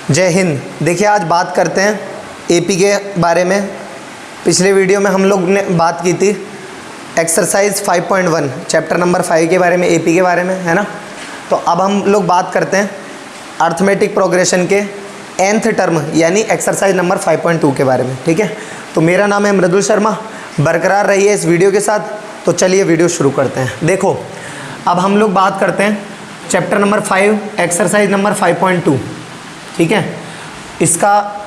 जय हिंद। देखिए आज बात करते हैं एपी के बारे में। पिछले वीडियो में हम लोग ने बात की थी एक्सरसाइज 5.1 चैप्टर नंबर 5 के बारे में, एपी के बारे में, है ना। तो अब हम लोग बात करते हैं अर्थमेटिक प्रोग्रेशन के nth टर्म यानी एक्सरसाइज नंबर 5.2 के बारे में, ठीक है। तो मेरा नाम है मृदुल शर्मा, बरकरार रहिए इस वीडियो के साथ। तो चलिए वीडियो शुरू करते हैं। देखो अब हम लोग बात करते हैं चैप्टर नंबर 5 एक्सरसाइज नंबर 5.2, ठीक है। इसका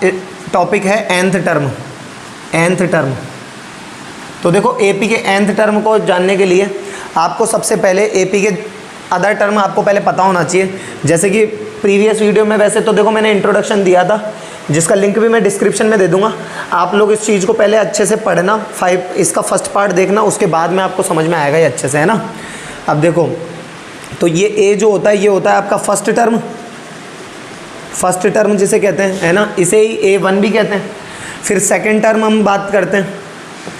टॉपिक है nth टर्म। तो देखो एपी के nth टर्म को जानने के लिए आपको सबसे पहले एपी के अदर टर्म आपको पहले पता होना चाहिए। जैसे कि प्रीवियस वीडियो में वैसे तो देखो मैंने इंट्रोडक्शन दिया था, जिसका लिंक भी मैं डिस्क्रिप्शन में दे दूंगा। आप लोग इस चीज़ को पहले अच्छे से पढ़ना, इसका फर्स्ट पार्ट देखना, उसके बाद में आपको समझ में आएगा ये अच्छे से, है ना। अब देखो तो ये ए जो होता है ये होता है आपका फर्स्ट टर्म जिसे कहते हैं, है ना। इसे ही A1 भी कहते हैं। फिर सेकंड टर्म हम बात करते हैं,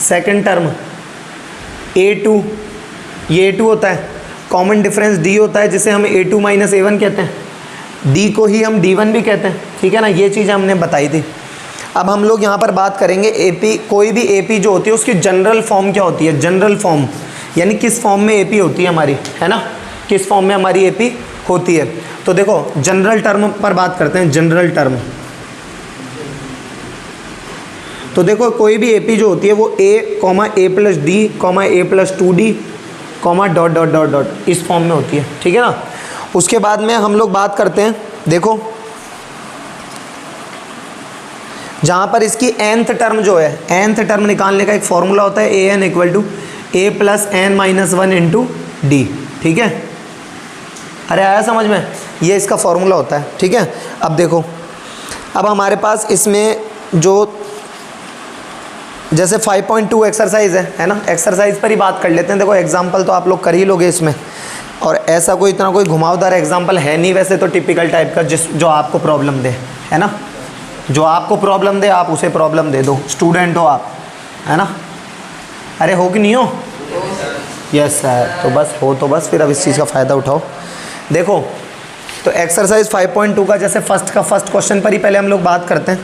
सेकंड टर्म A2, ये A2 होता है। कॉमन डिफरेंस D होता है जिसे हम A2 माइनस A1 कहते हैं। D को ही हम D1 भी कहते हैं, ठीक है ना। ये चीज़ हमने बताई थी। अब हम लोग यहाँ पर बात करेंगे एपी, कोई भी एपी जो होती है उसकी जनरल फॉर्म क्या होती है। जनरल फॉर्म यानी किस फॉर्म में एपी होती है हमारी, है ना, किस फॉर्म में हमारी एपी होती है। तो देखो जनरल टर्म पर बात करते हैं। जनरल टर्म तो देखो कोई भी एपी जो होती है वो A plus D A plus 2D dot dot dot dot इस फॉर्म में होती है, ठीक है ना। उसके बाद में हम लोग बात करते हैं, देखो जहाँ पर इसकी nth टर्म जो है, nth टर्म निकालने का एक फॉर्मूला होता है an equal to A plus n minus 1 into D, ठीक है। अरे आया समझ में, ये इसका फॉर्मूला होता है, ठीक है। अब देखो अब हमारे पास इसमें जो जैसे 5.2 एक्सरसाइज है ना, एक्सरसाइज पर ही बात कर लेते हैं। देखो एग्जाम्पल तो आप लोग कर ही लोगे इसमें, और ऐसा कोई इतना कोई घुमावदार एग्जाम्पल है नहीं वैसे तो, टिपिकल टाइप का जो आपको प्रॉब्लम दे, है ना। जो आपको प्रॉब्लम दे आप उसे प्रॉब्लम दे दो। स्टूडेंट हो आप, है ना। अरे हो कि नहीं हो? Yes sir. तो बस हो तो बस फिर अब इस चीज़ का फ़ायदा उठाओ। देखो तो एक्सरसाइज 5.2 का जैसे फर्स्ट क्वेश्चन पर ही पहले हम लोग बात करते हैं।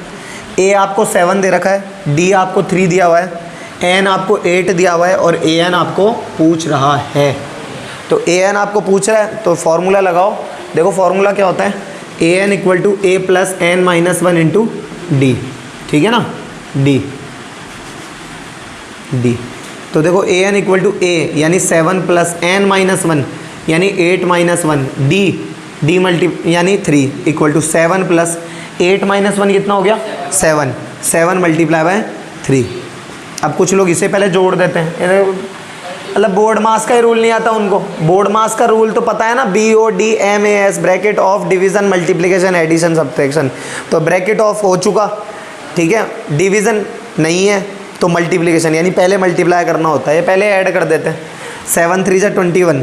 ए आपको 7 दे रखा है, डी आपको 3 दिया हुआ है, एन आपको 8 दिया हुआ है और ए एन आपको पूछ रहा है। तो ए एन आपको पूछ रहा है तो फॉर्मूला लगाओ। देखो फॉर्मूला क्या होता है, a N equal to A plus N minus 1 into d, ठीक है ना। डी तो देखो a N equal to a यानी 7 प्लस एन माइनस 1 यानी 8 माइनस 1 डी मल्टी यानी 3 इक्वल टू 7 प्लस 8 माइनस 1 कितना हो गया 7 मल्टीप्लाई बाय 3। अब कुछ लोग इसे पहले जोड़ देते हैं, मतलब बोर्ड मास का ही रूल नहीं आता उनको। बोर्ड मास का रूल तो पता है ना, BODMAS bracket of division multiplication addition subtraction. तो ब्रैकेट ऑफ हो चुका, ठीक है। डिवीज़न नहीं है तो मल्टीप्लिकेशन यानी पहले मल्टीप्लाई करना होता है, ये पहले ऐड कर देते हैं। 7 3 जा 21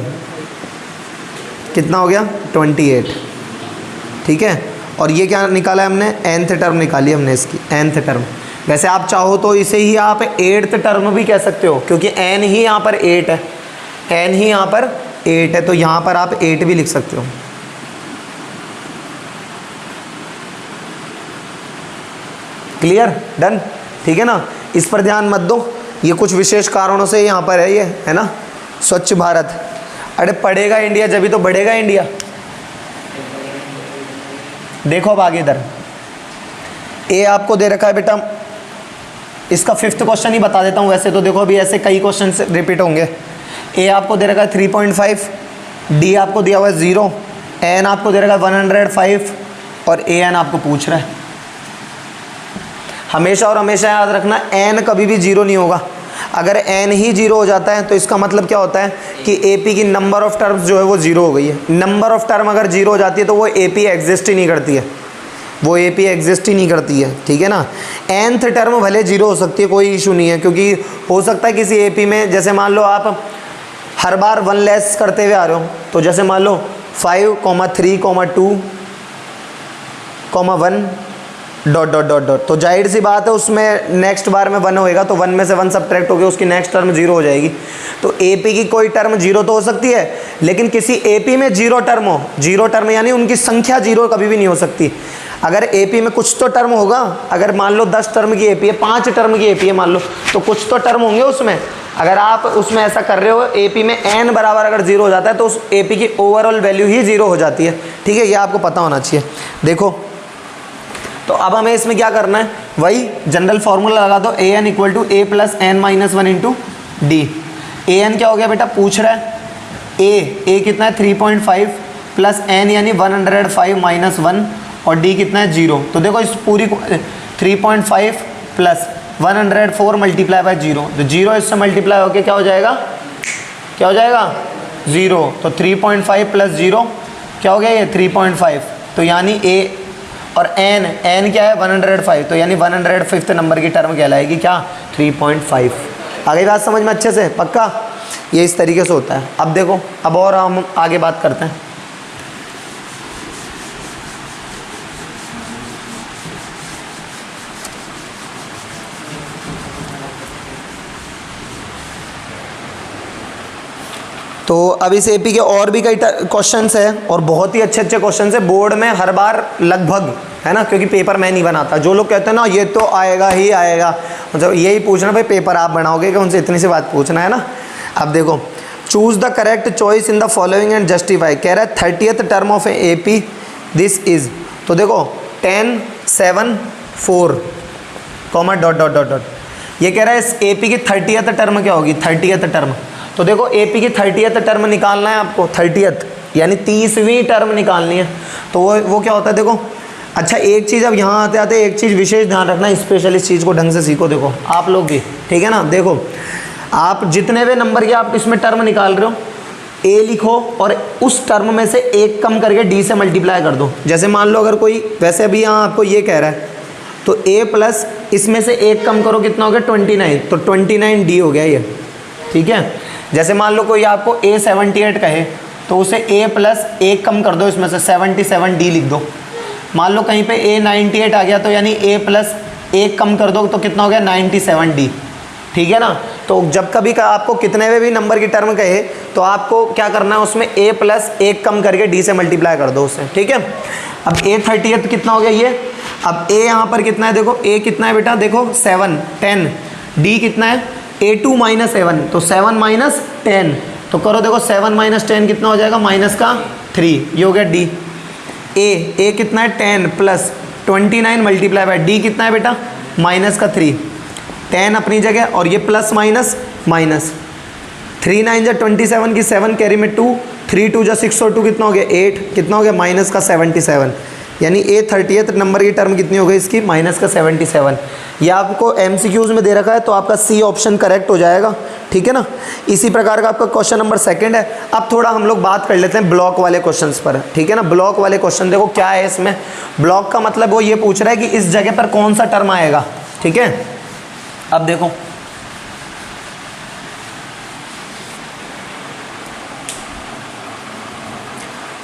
कितना हो गया 28, ठीक है। और ये क्या निकाला है हमने, nth टर्म निकाली हमने इसकी, nth टर्म। वैसे आप चाहो तो इसे ही आप 8th टर्म भी कह सकते हो, क्योंकि n ही यहाँ पर 8 है, n ही यहाँ पर 8 है, तो यहाँ पर आप 8 भी लिख सकते हो। क्लियर, डन, ठीक है ना। इस पर ध्यान मत दो, ये कुछ विशेष कारणों से यहाँ पर है, ये है ना। स्वच्छ भारत, अरे पढ़ेगा इंडिया जब भी तो बढ़ेगा इंडिया। देखो अब आगे इधर ए आपको दे रखा है बेटा, इसका 5th क्वेश्चन ही बता देता हूँ। वैसे तो देखो अभी ऐसे कई क्वेश्चन रिपीट होंगे। ए आपको दे रखा है 3.5, डी आपको दिया हुआ है 0, एन आपको दे रखा है 105 और ए एन आपको पूछ रहा है। हमेशा और हमेशा याद रखना एन कभी भी 0 नहीं होगा। अगर एन ही 0 हो जाता है तो इसका मतलब क्या होता है कि एपी की नंबर ऑफ टर्म्स जो है वो 0 हो गई है। नंबर ऑफ टर्म अगर 0 हो जाती है तो वो एपी एग्जिस्ट ही नहीं करती है, वो एपी एग्जिस्ट ही नहीं करती है, ठीक है ना। nth टर्म भले 0 हो सकती है, कोई इशू नहीं है, क्योंकि हो सकता है किसी एपी में, जैसे मान लो आप हर बार 1 लेस करते हुए आ रहे हो, तो जैसे मान लो 5, 3, 2, 1 डॉट डॉट डॉट डॉट, तो जाहिर सी बात है उसमें नेक्स्ट बार में 1 होएगा, तो 1 में से 1 सब्ट्रैक्ट होकर उसकी नेक्स्ट टर्म 0 हो जाएगी। तो एपी की कोई टर्म 0 तो हो सकती है, लेकिन किसी एपी में 0 टर्म हो, 0 टर्म यानी उनकी संख्या 0 कभी भी नहीं हो सकती। अगर एपी में कुछ तो टर्म होगा, अगर मान लो 10 टर्म की एपी है, 5 टर्म की एपी है मान लो, तो कुछ तो टर्म होंगे उसमें। अगर आप उसमें ऐसा कर रहे हो, एपी में n बराबर अगर 0 हो जाता है तो उस एपी की ओवरऑल वैल्यू ही 0 हो जाती है। ठीक है, ये आपको पता होना चाहिए। देखो तो अब हमें इसमें क्या करना है, वही जनरल फार्मूला लगा दो, a N equal to A plus N minus one into d. A n क्या हो गया बेटा, पूछ रहा है ए कितना है 3.5 प्लस एन यानी 105 माइनस 1 और डी कितना है 0। तो देखो इस पूरी 3.5 प्लस 104 मल्टीप्लाई बाय 0, तो 0 इससे मल्टीप्लाई होकर क्या हो जाएगा, क्या हो जाएगा 0। तो 3.5 प्लस 0 क्या हो गया ये 3.5, तो यानी ए और एन क्या है 105, तो यानी 105 नंबर की टर्म कहलाएगी क्या 3.5। आ गई बात समझ में अच्छे से, पक्का। ये इस तरीके से होता है। अब देखो, अब और हम आगे बात करते हैं। तो अब इस एपी के और भी कई क्वेश्चंस हैं और बहुत ही अच्छे अच्छे क्वेश्चंस है बोर्ड में हर बार लगभग, है ना, क्योंकि पेपर मैं नहीं बनाता। जो लोग कहते हैं ना ये तो आएगा ही आएगा, मतलब यही पूछना भाई पेपर आप बनाओगे कि उनसे इतनी सी बात पूछना है ना। अब देखो, choose the correct choice in the following and justify. कह रहा है 30th term of A P this is. तो देखो 10 7 4 comma dot dot dot dot, ये कह रहा है इस ए पी की 30th टर्म क्या होगी, 30th टर्म। तो देखो एपी की 30th टर्म निकालना है आपको, 30th यानी 30वीं टर्म निकालनी है। तो वो क्या होता है देखो। अच्छा एक चीज़, अब यहाँ आते आते एक चीज़ विशेष ध्यान रखना, स्पेशल इस चीज़ को ढंग से सीखो। देखो आप लोग भी, ठीक है ना। देखो आप जितने भी नंबर के आप इसमें टर्म निकाल रहे हो, ए लिखो और उस टर्म में से एक कम करके डी से मल्टीप्लाई कर दो। जैसे मान लो अगर कोई, वैसे अभी यहाँ आपको ये कह रहा है, तो ए प्लस इसमें से एक कम करो, कितना हो गया 29, तो 29 डी हो गया ये, ठीक है। जैसे मान लो कोई आपको ए 78 कहे, तो उसे ए प्लस एक कम कर दो, इसमें से 77 डी लिख दो। मान लो कहीं पे ए 98 आ गया, तो यानी ए प्लस एक कम कर दो तो कितना हो गया 97 डी, ठीक है ना। तो जब कभी का आपको कितने भी नंबर की टर्म कहे तो आपको क्या करना है, उसमें ए प्लस एक कम करके डी से मल्टीप्लाई कर दो उससे, ठीक है। अब ए 30th कितना हो गया ये। अब ए यहाँ पर कितना है, देखो ए कितना है बेटा, देखो 7 10, डी कितना है A2 माइनस 7, तो 7 माइनस 10, तो करो देखो 7 माइनस 10 कितना हो जाएगा, माइनस का 3, ये हो गया डी। ए कितना है 10 प्लस 29 मल्टीप्लाई बाय डी कितना है बेटा माइनस का 3, 10 अपनी जगह और ये प्लस माइनस माइनस, 3 9 जा 27 की 7 कैरी में 2, 3 2 जा 6 और 2 कितना हो गया 8, कितना हो गया माइनस का 77, यानी ए 30th नंबर की टर्म कितनी हो गई इसकी माइनस का 77। ये आपको एमसीक्यूज में दे रखा है, तो आपका सी ऑप्शन करेक्ट हो जाएगा, ठीक है ना। इसी प्रकार का आपका क्वेश्चन नंबर 2 है। अब थोड़ा हम लोग बात कर लेते हैं ब्लॉक वाले क्वेश्चंस पर, ठीक है ना। ब्लॉक वाले क्वेश्चन देखो क्या है इसमें। ब्लॉक का मतलब वो ये पूछ रहा है कि इस जगह पर कौन सा टर्म आएगा, ठीक है। अब देखो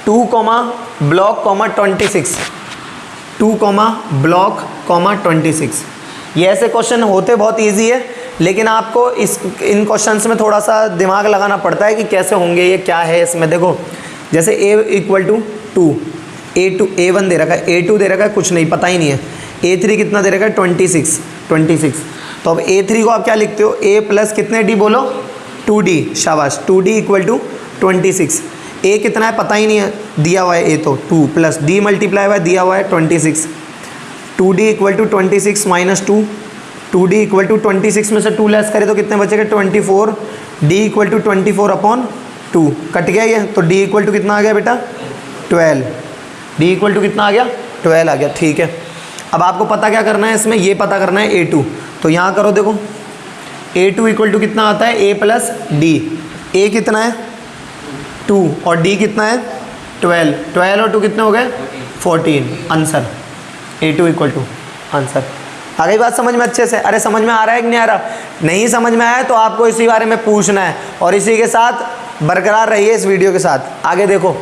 2 ब्लॉक 26, 2 ब्लॉक 26, ये ऐसे क्वेश्चन होते बहुत इजी है, लेकिन आपको इन क्वेश्चंस में थोड़ा सा दिमाग लगाना पड़ता है कि कैसे होंगे, ये क्या है इसमें। देखो जैसे a इक्वल टू 2, A1 दे रखा है, A2 दे रखा है, कुछ नहीं पता ही नहीं है, A3 कितना दे रखा है 26। तो अब A3 को आप क्या लिखते हो, A प्लस कितने डी बोलो 2D, शाबाश 2D इक्वल टू 26। ए कितना है पता ही नहीं है, दिया हुआ है ए, तो 2 प्लस डी मल्टीप्लाई हुआ है, दिया हुआ है 26। 2D equal to 26 minus 2, 2D equal to 26 में से 2 लेस करें तो कितने बचेगा 24, D equal to 24 upon 2, cut गया ये, तो D इक्वल टू कितना आ गया बेटा 12, D इक्वल टू कितना आ गया 12 आ गया, ठीक है। अब आपको पता क्या करना है इसमें, ये पता करना है A2, तो यहाँ करो देखो A2 इक्वल टू कितना आता है A प्लस डी, A कितना है 2 और D कितना है 12 और 2 कितने हो गए 14, answer A2 equal to answer. आ गई बात समझ में अच्छे से। अरे समझ में आ रहा है कि नहीं आ रहा, नहीं समझ में आया तो आपको इसी बारे में पूछना है और इसी के साथ बरकरार रहिए इस वीडियो के साथ। आगे देखो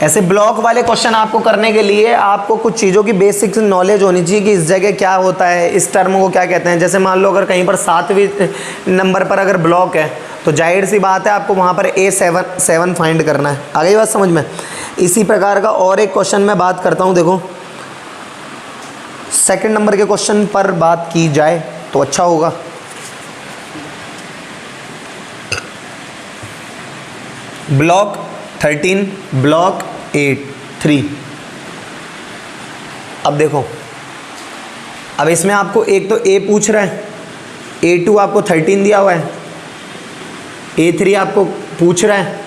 ऐसे ब्लॉक वाले क्वेश्चन आपको करने के लिए आपको कुछ चीज़ों की बेसिक नॉलेज होनी चाहिए कि इस जगह क्या होता है, इस टर्म को क्या कहते हैं। जैसे मान लो अगर कहीं पर 7वें नंबर पर अगर ब्लॉक है तो जाहिर सी बात है आपको वहाँ पर A7 फाइंड करना है। आ गई बात समझ में। इसी प्रकार का और एक क्वेश्चन मैं बात करता हूँ। देखो सेकंड नंबर के क्वेश्चन पर बात की जाए तो अच्छा होगा। Block 13 block 3। अब देखो, अब इसमें आपको एक तो A पूछ रहा है, A2 आपको 13 दिया हुआ है, A3 आपको पूछ रहा है,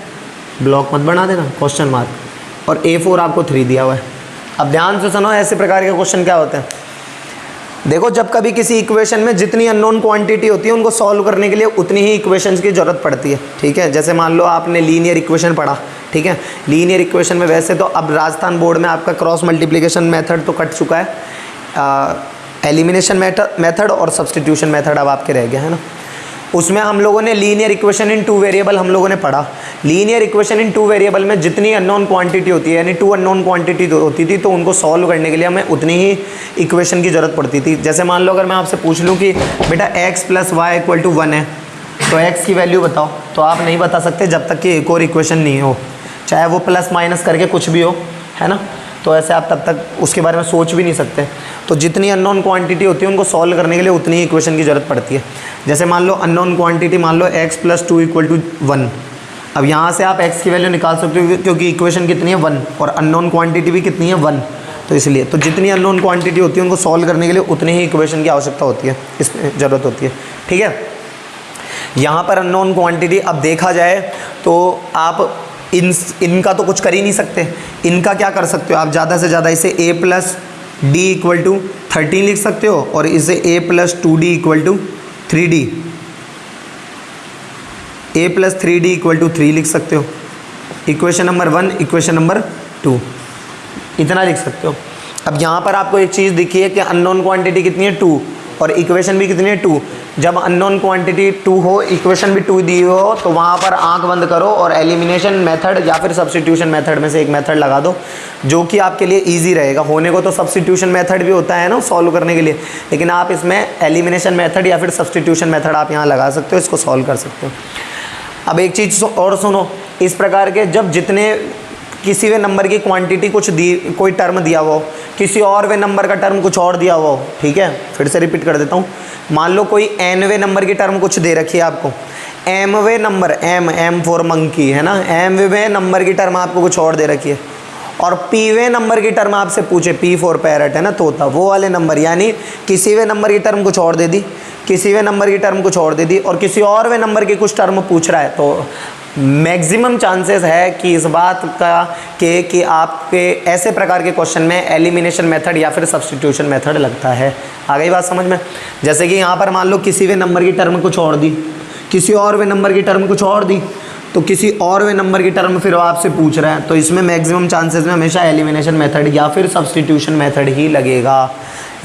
ब्लॉक मत बना देना क्वेश्चन मार्क, और A4 आपको 3 दिया हुआ है। अब ध्यान से सुनो, ऐसे प्रकार के क्वेश्चन क्या होते हैं। देखो जब कभी किसी इक्वेशन में जितनी अननोन क्वांटिटी होती है उनको सॉल्व करने के लिए उतनी ही इक्वेशंस की ज़रूरत पड़ती है, ठीक है। जैसे मान लो आपने लीनियर इक्वेशन पढ़ा, ठीक है। लीनियर इक्वेशन में वैसे तो अब राजस्थान बोर्ड में आपका क्रॉस मल्टीप्लिकेशन मेथड तो कट चुका है, एलिमिनेशन मेथड और सब्स्टिट्यूशन मेथड अब आपके रह गया है ना। उसमें हम लोगों ने लीनियर इक्वेशन इन 2 वेरिएबल हम लोगों ने पढ़ा। लीनियर इक्वेशन इन 2 वेरिएबल में जितनी अननोन क्वांटिटी होती है, यानी 2 अननोन क्वांटिटी होती थी, तो उनको सॉल्व करने के लिए हमें उतनी ही इक्वेशन की ज़रूरत पड़ती थी। जैसे मान लो अगर मैं आपसे पूछ लूँ कि बेटा x + y = 1 है, तो x की वैल्यू बताओ, तो आप नहीं बता सकते जब तक कि एक और इक्वेशन नहीं हो, चाहे वो प्लस माइनस करके कुछ भी हो, है ना। तो ऐसे आप तब तक उसके बारे में सोच भी नहीं सकते। तो जितनी अननोन क्वांटिटी होती है उनको सॉल्व करने के लिए उतनी ही इक्वेशन की ज़रूरत पड़ती है। जैसे मान लो अननोन क्वांटिटी मान लो x + 2 = 1। अब यहाँ से आप x की वैल्यू निकाल सकते हो क्योंकि इक्वेशन कितनी है 1 और अननोन क्वांटिटी भी कितनी है 1, तो इसलिए तो जितनी अननोन क्वांटिटी होती है उनको सॉल्व करने के लिए उतनी ही इक्वेशन की आवश्यकता होती है, इसमें ज़रूरत होती है, ठीक है। यहाँ पर अननोन क्वांटिटी अब देखा जाए तो आप इनका तो कुछ कर ही नहीं सकते। इनका क्या कर सकते हो आप, ज़्यादा से ज़्यादा इसे a + d = 13 लिख सकते हो और इसे a + 2d = 3d, a + 3d = 3 लिख सकते हो। इक्वेशन नंबर 1, इक्वेशन नंबर 2, इतना लिख सकते हो। अब यहाँ पर आपको एक चीज़ दिखी है कि अननोन क्वांटिटी कितनी है 2 और इक्वेशन भी कितनी है 2। जब अननोन क्वांटिटी 2 हो, इक्वेशन भी 2 दी हो, तो वहाँ पर आंख बंद करो और एलिमिनेशन मेथड या फिर सब्स्टिट्यूशन मेथड में से एक मेथड लगा दो जो कि आपके लिए इजी रहेगा। होने को तो सब्स्टिट्यूशन मेथड भी होता है ना सॉल्व करने के लिए, लेकिन आप इसमें एलिमिनेशन मेथड या फिर सब्स्टिट्यूशन मेथड आप यहाँ लगा सकते हो, इसको सॉल्व कर सकते हो। अब एक चीज़ और सुनो, इस प्रकार के जब जितने किसी वे नंबर की क्वांटिटी कुछ दी, कोई टर्म दिया हुआ हो, किसी और वे नंबर का टर्म कुछ और दिया हुआ हो, ठीक है, फिर से रिपीट कर देता हूँ। मान लो कोई n-वे नंबर की टर्म कुछ दे रखी है आपको, m-वे नंबर, m फॉर मंकी है ना, m-वे नंबर की टर्म आपको कुछ और दे रखी है, और p-वे नंबर की टर्म आपसे पूछे, p फॉर पैरट है ना, तोता, वो वाले नंबर, यानी किसी वे नंबर की टर्म कुछ और दे दी, किसी वे नंबर की टर्म कुछ और दे दी और किसी और वे नंबर की कुछ टर्म पूछ रहा है, तो मैक्सिमम चांसेस है कि इस बात का कि आपके ऐसे प्रकार के क्वेश्चन में एलिमिनेशन मेथड या फिर सब्स्टिट्यूशन मेथड लगता है। आ गई बात समझ में। जैसे कि यहाँ पर मान लो किसी वे नंबर की टर्म कुछ और दी, किसी और वे नंबर की टर्म कुछ और दी, तो किसी और वे नंबर की टर्म फिर आपसे पूछ रहा है, तो इसमें मैक्सिमम चांसेस में हमेशा एलिमिनेशन मेथड या फिर सब्स्टिट्यूशन मेथड ही लगेगा।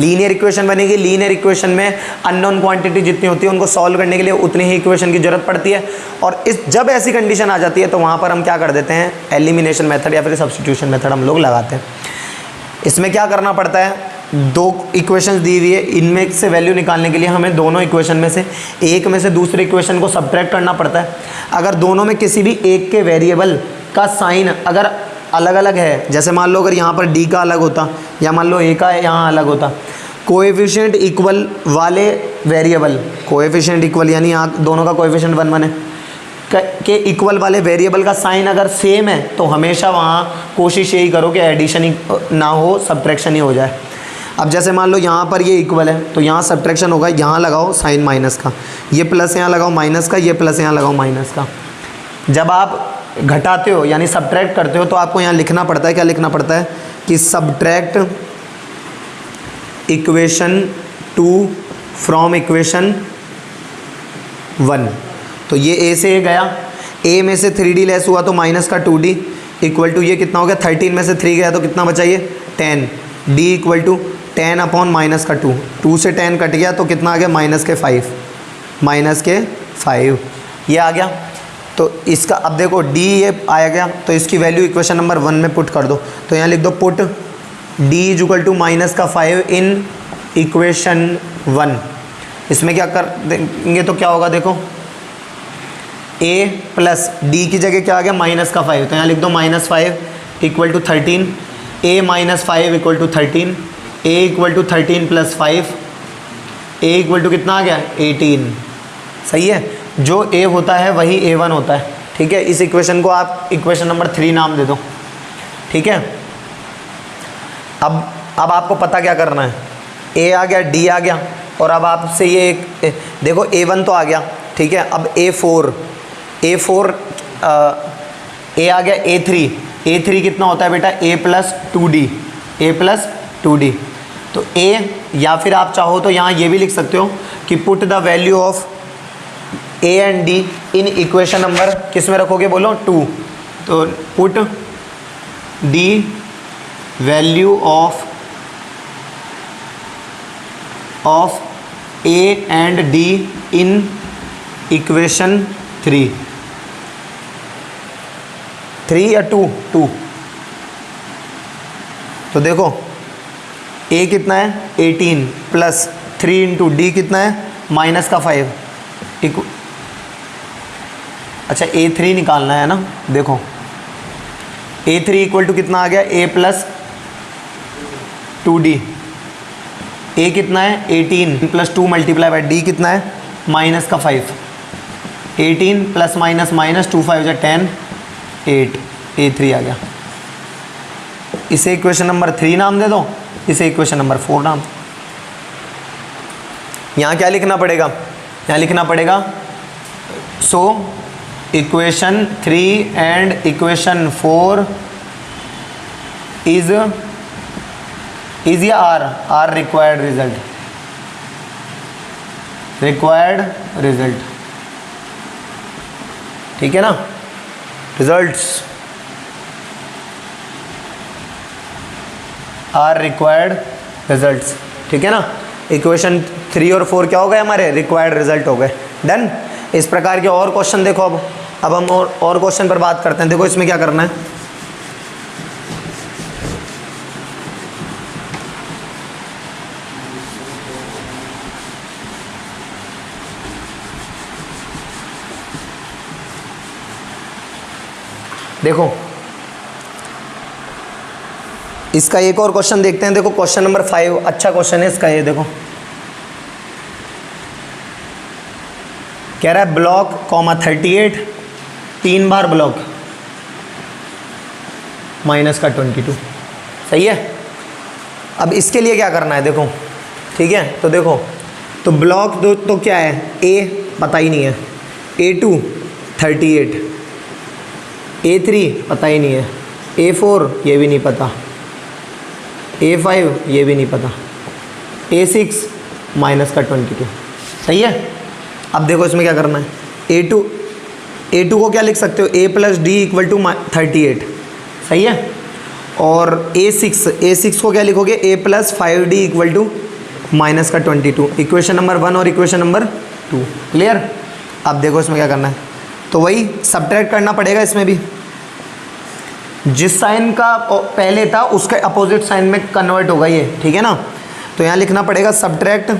लीनियर इक्वेशन बनेगी, लीनियर इक्वेशन में अननोन क्वांटिटी जितनी होती है उनको सॉल्व करने के लिए उतनी ही इक्वेशन की जरूरत पड़ती है, और जब ऐसी कंडीशन आ जाती है तो वहाँ पर हम क्या कर देते हैं, एलिमिनेशन मेथड या फिर सब्स्टिट्यूशन मेथड हम लोग लगाते हैं। इसमें क्या करना पड़ता है, 2 इक्वेशंस दी हुई है, इनमें से वैल्यू निकालने के लिए हमें दोनों इक्वेशन में से एक में से दूसरे इक्वेशन को सब्ट्रैक्ट करना पड़ता है। अगर दोनों में किसी भी एक के वेरिएबल का साइन अगर अलग अलग है, जैसे मान लो अगर यहाँ पर d का अलग होता या मान लो a का यहाँ अलग होता, कोएफिशिएंट इक्वल वाले वेरिएबल, कोएफिशिएंट इक्वल यानी यहाँ दोनों का कोएफिशिएंट 1 1 है के इक्वल वाले वेरिएबल का साइन अगर सेम है तो हमेशा वहाँ कोशिश यही करो कि एडिशन ही ना हो, सब्ट्रैक्शन ही हो जाए। अब जैसे मान लो यहाँ पर ये इक्वल है तो यहाँ सब्ट्रैक्शन होगा, यहाँ लगाओ साइन माइनस का, ये प्लस यहाँ लगाओ माइनस का, ये प्लस यहाँ लगाओ माइनस का। जब आप घटाते हो यानी सब्ट्रैक्ट करते हो तो आपको यहाँ लिखना पड़ता है, क्या लिखना पड़ता है कि सब्ट्रैक्ट इक्वेशन 2 फ्रॉम इक्वेशन 1। तो ये a से a गया, a में से 3d लेस हुआ तो माइनस का 2d इक्वल टू ये कितना हो गया, 13 में से 3 गया तो कितना बचा ये 10, d equal to 10 upon minus का 2, 2 से 10 कट गया तो कितना आ गया माइनस के 5 ये आ गया। तो इसका अब देखो d ये आया गया तो इसकी वैल्यू इक्वेशन नंबर 1 में पुट कर दो, तो यहाँ लिख दो put d equal to minus का 5 इन इक्वेशन 1। इसमें क्या कर देंगे तो क्या होगा, देखो ए प्लस डी की जगह क्या आ गया माइनस का 5, तो यहाँ लिख दो -5 equal to 13, a minus 5 equal to 13, a equal to 13 plus 5, a equal to कितना आ गया 18। सही है, जो a होता है वही a1 होता है। ठीक है, इस इक्वेशन को आप इक्वेशन नंबर 3 नाम दे दो। ठीक है, अब आपको पता क्या करना है, a आ गया, d आ गया, और अब आपसे ये एक देखो a1 तो आ गया। ठीक है, अब a4 a आ गया, a3 कितना होता है बेटा a प्लस 2d, तो a, या फिर आप चाहो तो यहाँ ये भी लिख सकते हो कि put the value of a and d in equation number किस में रखोगे बोलो 2, तो put d value of a and d in equation 3 या 2, तो देखो a कितना है 18 प्लस 3 इंटू डी कितना है माइनस का 5 अच्छा a3 निकालना है ना। देखो a3 इक्वल टू कितना आ गया a प्लस 2d, a कितना है 18 प्लस 2 मल्टीप्लाई बाई d कितना है माइनस का 5, 18 प्लस माइनस माइनस 2 5 10 8, a3 आ गया। इसे इक्वेशन नंबर 3 नाम दे दो, इसे इक्वेशन नंबर 4 नाम। यहाँ क्या लिखना पड़ेगा, यहाँ लिखना पड़ेगा सो इक्वेशन 3 एंड इक्वेशन 4 इज या आर रिक्वायर्ड रिजल्ट, ठीक है ना, रिजल्ट्स आर रिक्वायर्ड रिजल्ट्स। ठीक है ना, इक्वेशन 3 और 4 क्या हो गए हमारे रिक्वायर्ड रिजल्ट हो गए। डन। इस प्रकार के और क्वेश्चन देखो, अब हम और क्वेश्चन पर बात करते हैं। देखो इसमें क्या करना है, देखो इसका एक और क्वेश्चन देखते हैं। देखो क्वेश्चन नंबर 5 अच्छा क्वेश्चन है इसका, ये देखो कह रहा है ब्लॉक 38 3 बार ब्लॉक माइनस का 22। सही है, अब इसके लिए क्या करना है देखो। ठीक है, तो देखो तो ब्लॉक दो तो क्या है, a पता ही नहीं है, a2 38, a3 पता ही नहीं है, a4 ये भी नहीं पता, a5 ये भी नहीं पता, a6 माइनस का 22। सही है, अब देखो इसमें क्या करना है, a2 को क्या लिख सकते हो a plus D equal to 38। सही है, और a6 को क्या लिखोगे a plus 5d equal to minus का 22। इक्वेशन नंबर 1 और इक्वेशन नंबर 2 क्लियर। अब देखो इसमें क्या करना है, तो वही सब्ट्रैक्ट करना पड़ेगा इसमें भी, जिस साइन का पहले था उसका अपोजिट साइन में कन्वर्ट होगा ये। ठीक है ना, तो यहाँ लिखना पड़ेगा सब्ट्रैक्ट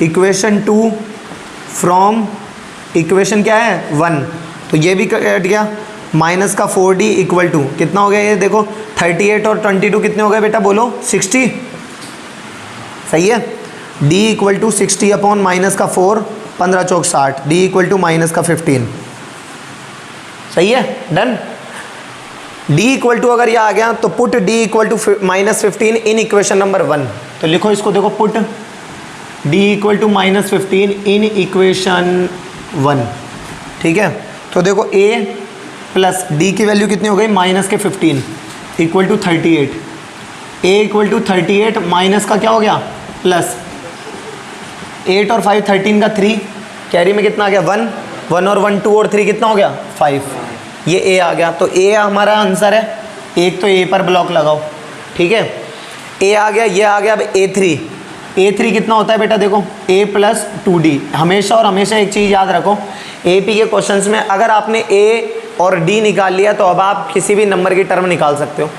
इक्वेशन 2 फ्रॉम इक्वेशन क्या है 1, तो ये भी कट गया, माइनस का 4d इक्वल टू कितना हो गया ये देखो 38 और 22 कितने हो गए बेटा बोलो 60। सही है, d equal to 60 upon minus का 4 15 चौक 60, d इक्वल टू माइनस का 15। सही है, डन। d इक्वल टू अगर ये आ गया तो put d equal to minus 15 in equation number 1, तो लिखो इसको, देखो put d equal to minus 15 in equation 1। ठीक है, तो देखो a प्लस d की वैल्यू कितनी हो गई माइनस के 15 equal to 38, a equal to 38 minus का क्या हो गया प्लस 8 और 5 13 का 3, कैरी में कितना आ गया 1 और 1 2 और 3 कितना हो गया 5, ये a आ गया। तो a हमारा आंसर है, एक तो a पर ब्लॉक लगाओ। ठीक है, a आ गया, ये आ गया। अब a3 कितना होता है बेटा देखो a प्लस 2d। हमेशा और हमेशा एक चीज़ याद रखो, AP के क्वेश्चंस में अगर आपने a और d निकाल लिया तो अब आप किसी भी नंबर की टर्म निकाल सकते हो।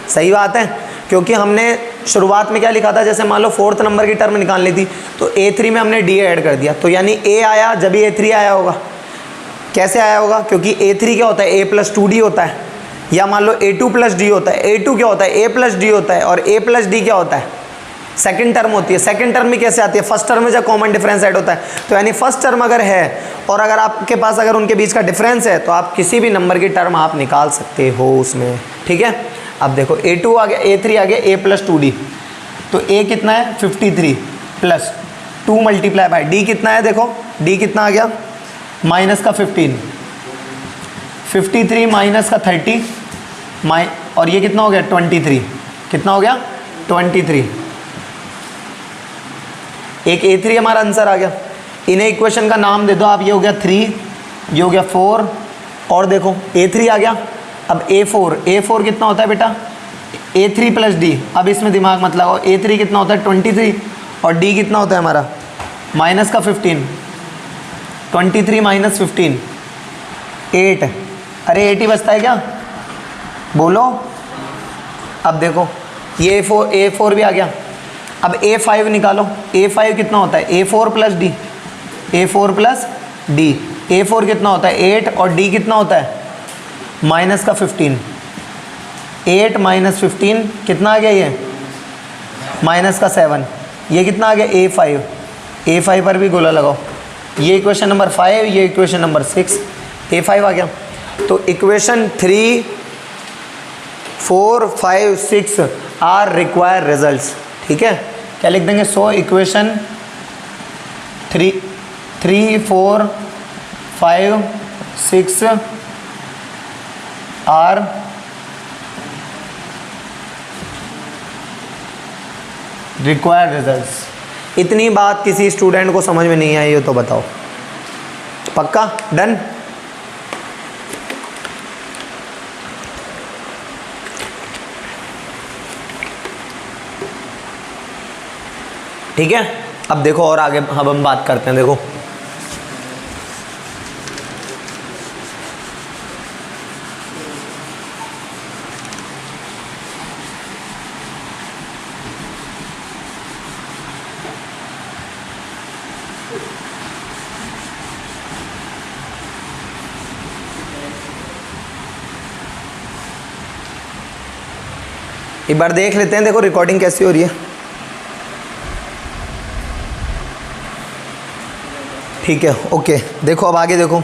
सही बात है, क्योंकि हमने शुरुआत में क्या लिखा था, जैसे मान लो 4th नंबर की टर्म निकालनी थी तो A3 में हमने D ऐड कर दिया, तो यानी A आया जब ही A3 आया होगा। कैसे आया होगा, क्योंकि A3 क्या होता है, A + 2D होता है, या मान लो A2 + D होता है। A2 क्या होता है, A + D होता है, और A + D क्या होता है, सेकंड टर्म होती है। सेकंड टर्म में कैसे आती है, फर्स्ट टर्म में जब कॉमन डिफरेंस ऐड होता है, तो यानी फर्स्ट टर्म अगर है और अगर आपके पास अगर उनके बीच का डिफरेंस है तो आप किसी भी नंबर की टर्म आप निकाल सकते हो उसमें, ठीक है। अब देखो A2 आ गया, A3 आ गया, A + 2D, तो A कितना है 53 प्लस 2 × D कितना है, देखो D कितना आ गया माइनस का 15, 53 माइनस का 30 और ये कितना हो गया 23, कितना हो गया 23। एक A3 हमारा आंसर आ गया। इन्हें इक्वेशन का नाम दे दो आप, ये हो गया 3, ये हो गया 4, और देखो A3 आ गया। अब A4 कितना होता है बेटा, A3 + D। अब इसमें दिमाग मत लगाओ, A3 कितना होता है 23 और D कितना होता है हमारा माइनस का 15, 23 माइनस 15 8। अरे 8 ही बचता है क्या, बोलो। अब देखो ये A4 भी आ गया। अब A5 निकालो, A5 कितना होता है A4 + D, A4 + D। A4 कितना होता है 8 और D कितना होता है माइनस का 15, 8 माइनस 15 कितना आ गया, ये माइनस का 7। ये कितना आ गया A5, A5 पर भी गोला लगाओ। ये इक्वेशन नंबर 5, ये इक्वेशन नंबर 6, A5 आ गया। तो इक्वेशन 3, 4, 5, 6 आर रिक्वायर रिजल्ट्स, ठीक है। क्या लिख देंगे, so equation 3, 4, 5, 6 are required results. इतनी बात किसी स्टूडेंट को समझ में नहीं आई हो तो बताओ, पक्का डन। ठीक है। अब देखो और आगे हम बात करते हैं। देखो एक बार देख लेते हैं, देखो रिकॉर्डिंग कैसी हो रही है। ठीक है, ओके। देखो अब आगे देखो,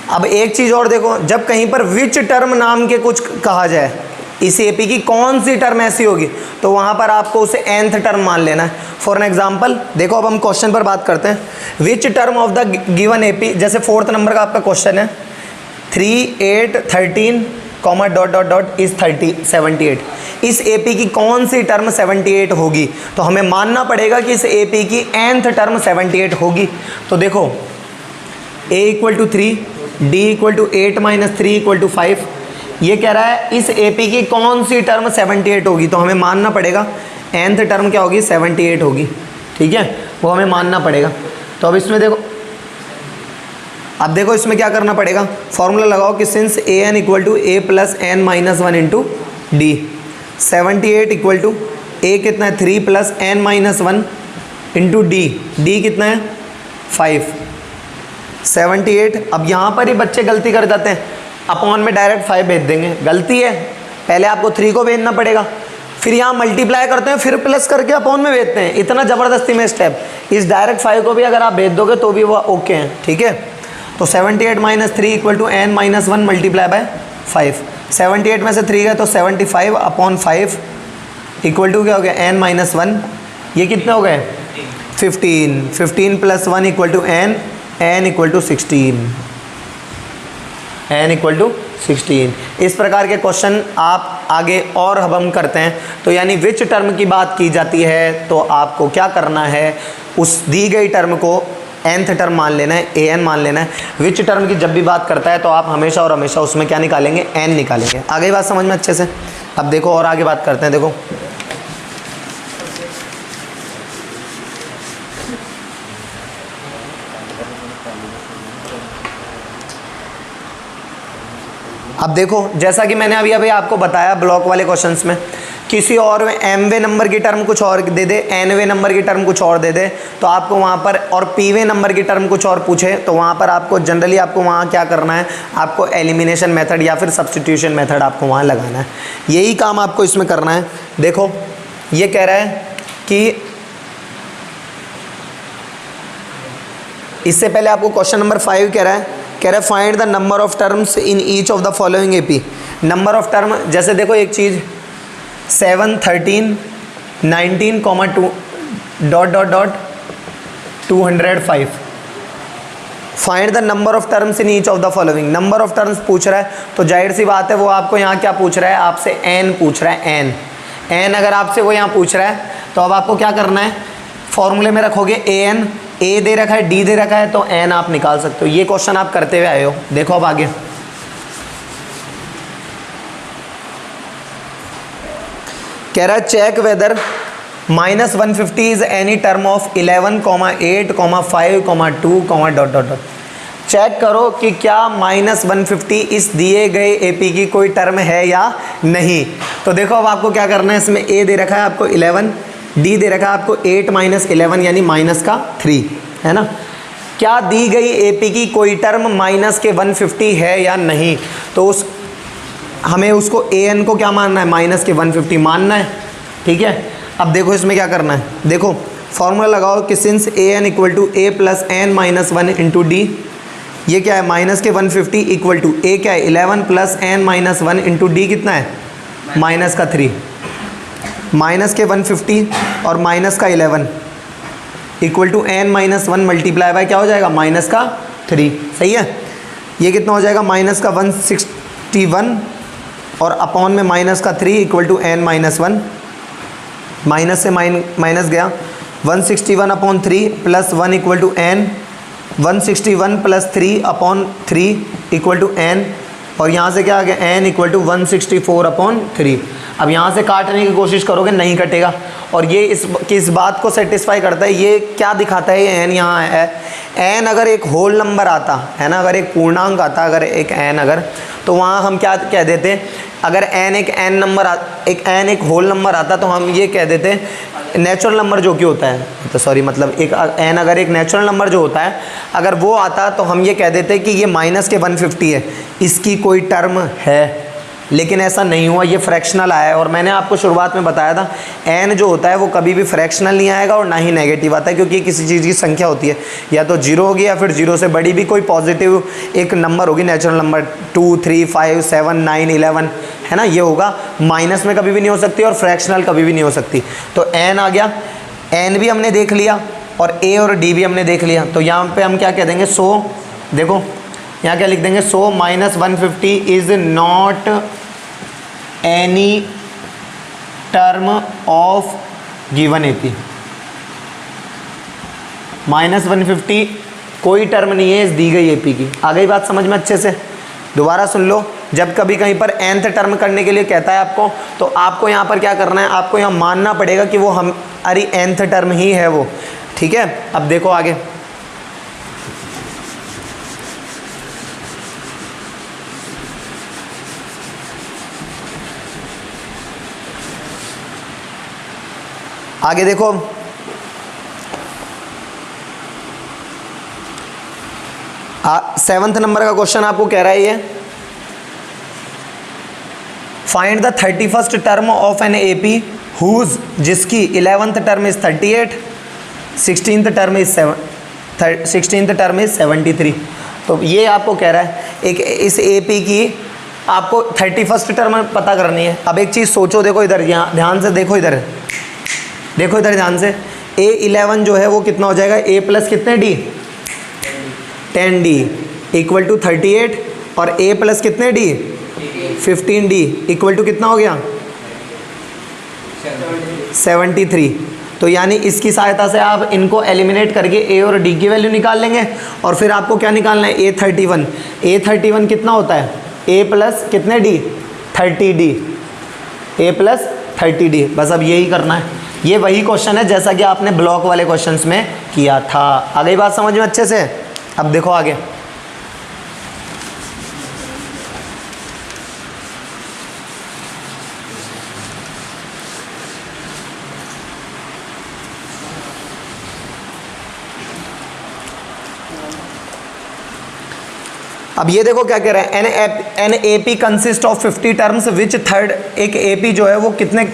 अब एक चीज़ और देखो, जब कहीं पर विच टर्म नाम के कुछ कहा जाए, इस एपी की कौन सी टर्म ऐसी होगी, तो वहाँ पर आपको उसे nth टर्म मान लेना है। फॉर एन एग्जाम्पल देखो, अब हम क्वेश्चन पर बात करते हैं। विच term of the given AP, जैसे 4th नंबर का आपका क्वेश्चन है 3, 8, 13, इज 78। इस एपी की कौन सी टर्म 78 होगी, तो हमें मानना पड़ेगा कि इस एपी की nth टर्म 78 होगी। तो देखो a = 3, d = 8 - 3 = 5। ये कह रहा है इस एपी की कौन सी टर्म 78 होगी, तो हमें मानना पड़ेगा nth टर्म क्या होगी 78 होगी, ठीक है, वो हमें मानना पड़ेगा। तो अब इसमें देखो, अब देखो इसमें क्या करना पड़ेगा, फॉर्मूला लगाओ कि since an = a + n - 1 × d, 78 = a कितना है 3 + n - 1 × d कितना है 5, 78। अब यहाँ पर ही बच्चे गलती कर जाते हैं, अपॉन में डायरेक्ट 5 भेज देंगे, गलती है। पहले आपको 3 को भेजना पड़ेगा, फिर यहाँ मल्टीप्लाई करते हैं, फिर प्लस करके अपॉन में भेजते हैं। इतना ज़बरदस्ती में स्टेप, इस डायरेक्ट 5 को भी अगर आप भेज दोगे तो भी वो ओके हैं, ठीक है। तो 78 - 3 = n - 1 × 5। 78 में से 3 गए तो 75 अपॉन 5 इक्वल टू क्या हो गया n - 1। ये कितने हो गए 15, 15 + 1 = n, n = 16, n = 16। इस प्रकार के क्वेश्चन आप आगे और हम करते हैं। तो यानी विच टर्म की बात की जाती है तो आपको क्या करना है, उस दी गई टर्म को nth टर्म मान लेना है, an मान लेना है। विच टर्म की जब भी बात करता है तो आप हमेशा और हमेशा उसमें क्या निकालेंगे, n निकालेंगे। आगे बात समझ में अच्छे से। अब देखो और आगे बात करते हैं। देखो अब देखो, जैसा कि मैंने अभी आपको बताया ब्लॉक वाले क्वेश्चंस में किसी और mवे नंबर की टर्म कुछ और दे दे, nवे नंबर की टर्म कुछ और दे दे, तो आपको वहाँ पर, और pवे नंबर की टर्म कुछ और पूछे, तो वहाँ पर आपको जनरली आपको वहाँ क्या करना है, आपको एलिमिनेशन मेथड या फिर सब्स्टिट्यूशन मेथड आपको वहाँ लगाना है। यही काम आपको इसमें करना है। देखो ये कह रहा है कि इससे पहले आपको क्वेश्चन नंबर 5 कह रहा है find the number of terms in each of the following AP. Number of term, जैसे देखो एक चीज़ 7 13 19 2 dot dot dot 205, find the number of terms in each of the following. Number of terms पूछ रहा है, तो जाहिर सी बात है वो आपको यहाँ क्या पूछ रहा है, आपसे एन पूछ रहा है। एन अगर आपसे वो यहाँ पूछ रहा है, तो अब आपको क्या करना है, फॉर्मूले में रखोगे एन, ए दे रखा है, डी दे रखा है, तो एन आप निकाल सकते हो। ये क्वेश्चन आप करते हुए आए हो। देखो अब आगे कह रहा है check whether -150 is any term of 11, 8, 5, 2 dot dot dot. Check करो कि क्या -150 इस दिए गए एपी की कोई टर्म है या नहीं। तो देखो अब आपको क्या करना है, इसमें ए दे रखा है आपको 11, डी दे रखा है आपको 8 - 11 यानी -3, है ना। क्या दी गई एपी की कोई टर्म -150 है या नहीं, तो उस हमें उसको ए एन को क्या मानना है, -150 मानना है, ठीक है। अब देखो इसमें क्या करना है, देखो फॉर्मूला लगाओ कि since A N equal to A plus N -1 into D, ये क्या है -150 इक्वल टू ए क्या है 11 प्लस एन -1 इंटू डी कितना है -3, -150 और -11 equal to N -1 multiply by क्या हो जाएगा -3, सही है। ये कितना हो जाएगा -161 और अपॉन में -3 इक्वल टू एन -1, माइनस से माइनस गया 161 upon 3 plus 1 equal to N, 161 plus 3 upon 3 equal to N, और यहाँ से क्या आ गया एन इक्वल टू 164 अपॉन 3। अब यहाँ से काटने की कोशिश करोगे नहीं कटेगा, और ये किस बात को सेटिस्फाई करता है, ये क्या दिखाता है, ये एन यहाँ है। एन अगर एक होल नंबर आता है ना, अगर एक पूर्णांक आता, अगर एक एन अगर, तो वहाँ हम क्या कह देते, अगर एन एक होल नंबर आता तो हम ये कह देते नेचुरल नंबर जो कि होता है, तो सॉरी मतलब एक एन अगर एक नेचुरल नंबर जो होता है अगर वो आता तो हम ये कह देते कि ये -150 है, इसकी कोई टर्म है। लेकिन ऐसा नहीं हुआ, ये फ्रैक्शनल आया है, और मैंने आपको शुरुआत में बताया था एन जो होता है वो कभी भी फ्रैक्शनल नहीं आएगा और ना ही नेगेटिव आता है, क्योंकि किसी चीज़ की संख्या होती है, या तो 0 होगी या फिर 0 से बड़ी भी कोई पॉजिटिव एक नंबर होगी, नेचुरल नंबर 2, 3, 5, 7, 9, 11, है ना, ये होगा। माइनस में कभी भी नहीं हो सकती और फ्रैक्शनल कभी भी नहीं हो सकती। तो एन आ गया, एन भी हमने देख लिया और ए और डी भी हमने देख लिया। तो यहाँ पे हम क्या कह देंगे, सो देखो यहाँ क्या लिख देंगे, सो -150 is not any term of given AP. -150 कोई टर्म नहीं है इस दी गई एपी की। आ गई बात समझ में अच्छे से? दोबारा सुन लो, जब कभी कहीं पर nth टर्म करने के लिए कहता है आपको, तो आपको यहाँ पर क्या करना है, आपको यहाँ मानना पड़ेगा कि वो हमारी nth टर्म ही है वो, ठीक है। अब देखो आगे, आगे देखो, सेवंथ नंबर का क्वेश्चन आपको कह रहा है ये, find the 31st term of N AP whose, जिसकी 11th term is 38, 16th term is 73। तो ये आपको कह रहा है एक इस एपी की आपको 31st टर्म पता करनी है। अब एक चीज़ सोचो, देखो इधर, यहाँ ध्यान से देखो, इधर देखो, इधर ध्यान से, A11 जो है वो कितना हो जाएगा, A प्लस कितने D 10D इक्वल टू 38, और A प्लस कितने D 15D इक्वल टू कितना हो गया 73। तो यानी इसकी सहायता से आप इनको एलिमिनेट करके A और D की वैल्यू निकाल लेंगे, और फिर आपको क्या निकालना है, A31 कितना होता है, A प्लस कितने D 30D, A plus 30D। बस अब यही करना है, ये वही क्वेश्चन है जैसा कि आपने ब्लॉक वाले क्वेश्चंस में किया था। आ गई बात समझ में अच्छे से? अब देखो आगे, अब ये देखो क्या कह रहा है, an A P consist of 50 terms which third, एक ए पी जो है वो कितने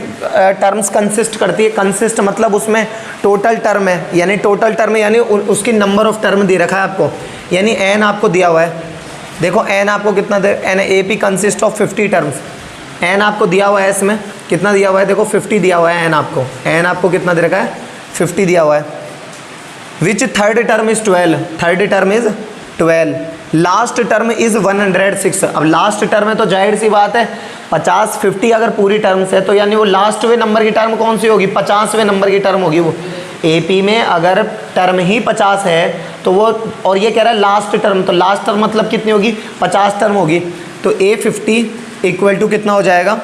टर्म्स कंसिस्ट करती है, कंसिस्ट मतलब उसमें टोटल टर्म है, यानी टोटल टर्म यानी उसकी नंबर ऑफ टर्म दे रखा है आपको, यानी एन आपको दिया हुआ है। देखो एन आपको कितना दे, n A P consist of 50 terms, n आपको दिया हुआ है, इसमें कितना दिया हुआ है, देखो 50 दिया हुआ है एन आपको कितना दे रखा है, 50 दिया हुआ है। Which third term is 12, third term is 12, last term is 106। अब लास्ट टर्म है तो जाहिर सी बात है 50 50 अगर पूरी टर्म्स है तो यानी वो लास्टवें नंबर की टर्म कौन सी होगी, 50वें नंबर की टर्म होगी वो। एपी में अगर टर्म ही 50 है तो वो, और ये कह रहा है लास्ट टर्म, तो लास्ट टर्म मतलब कितनी होगी, 50 टर्म होगी। तो A50 इक्वल टू कितना हो जाएगा,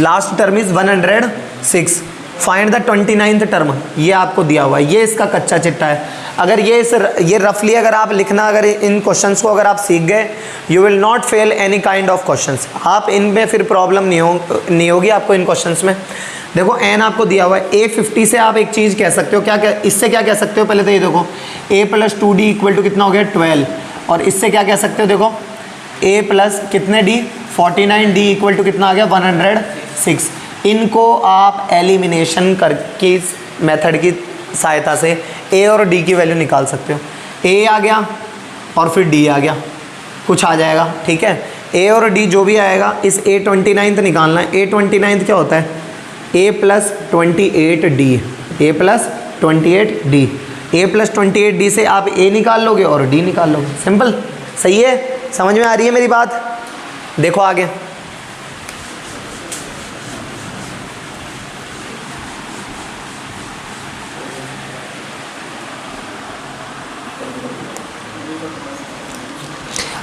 last term is 106। Find the 29th term, ये आपको दिया हुआ है, ये इसका कच्चा चिट्ठा है। अगर ये रफली अगर आप लिखना, अगर इन क्वेश्चंस को अगर आप सीख गए, you will not fail any kind of questions, आप इनमें फिर प्रॉब्लम नहीं होगी आपको इन क्वेश्चंस में। देखो एन आपको दिया हुआ है, A50 से आप एक चीज़ कह सकते हो, क्या इससे क्या कह सकते हो, पहले तो ये देखो A + 2D इक्वल टू कितना हो गया 12, और इससे क्या कह सकते हो, देखो A प्लस कितने D 49, D इक्वल टू कितना आ गया 106। इनको आप एलिमिनेशन करके इस मेथड की सहायता से A और D की वैल्यू निकाल सकते हो। A आ गया और फिर D आ गया, कुछ आ जाएगा, ठीक है। A और D जो भी आएगा, इस A29 निकालना है। A29 क्या होता है, A + 28D, A + 28D, A + 28D से आप A निकाल लोगे और D निकाल लोगे, सिंपल। सही है, समझ में आ रही है मेरी बात। देखो आगे,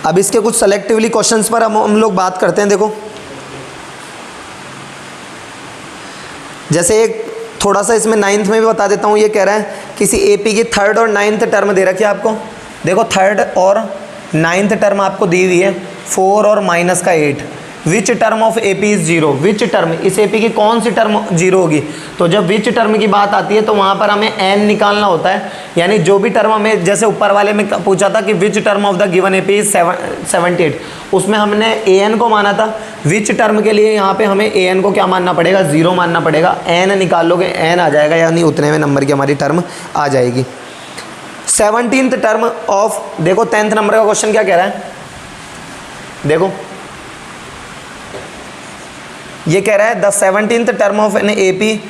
अब इसके कुछ सेलेक्टिवली क्वेश्चंस पर हम लोग बात करते हैं। देखो जैसे एक थोड़ा सा इसमें 9th में भी बता देता हूँ, ये कह रहा है किसी एपी की 3rd और 9th टर्म दे रखी है आपको। देखो 3rd और 9th टर्म आपको दी हुई है 4 और -8। विच term of AP is 0, which term, इस एपी की कौन सी टर्म 0 होगी। तो जब विच टर्म की बात आती है तो वहाँ पर हमें एन निकालना होता है, यानी जो भी टर्म हमें, जैसे ऊपर वाले में पूछा था कि विच term of the given AP is 78, उसमें हमने ए एन को माना था। विच टर्म के लिए यहाँ पे हमें ए एन को क्या मानना पड़ेगा, 0 मानना पड़ेगा। एन निकाल लोगे, एन आ जाएगा, यानी उतने में नंबर की हमारी टर्म आ जाएगी। 17th टर्म ऑफ, देखो 10th नंबर का क्वेश्चन क्या कह रहा है, देखो ये कह रहा है the 17th term of an AP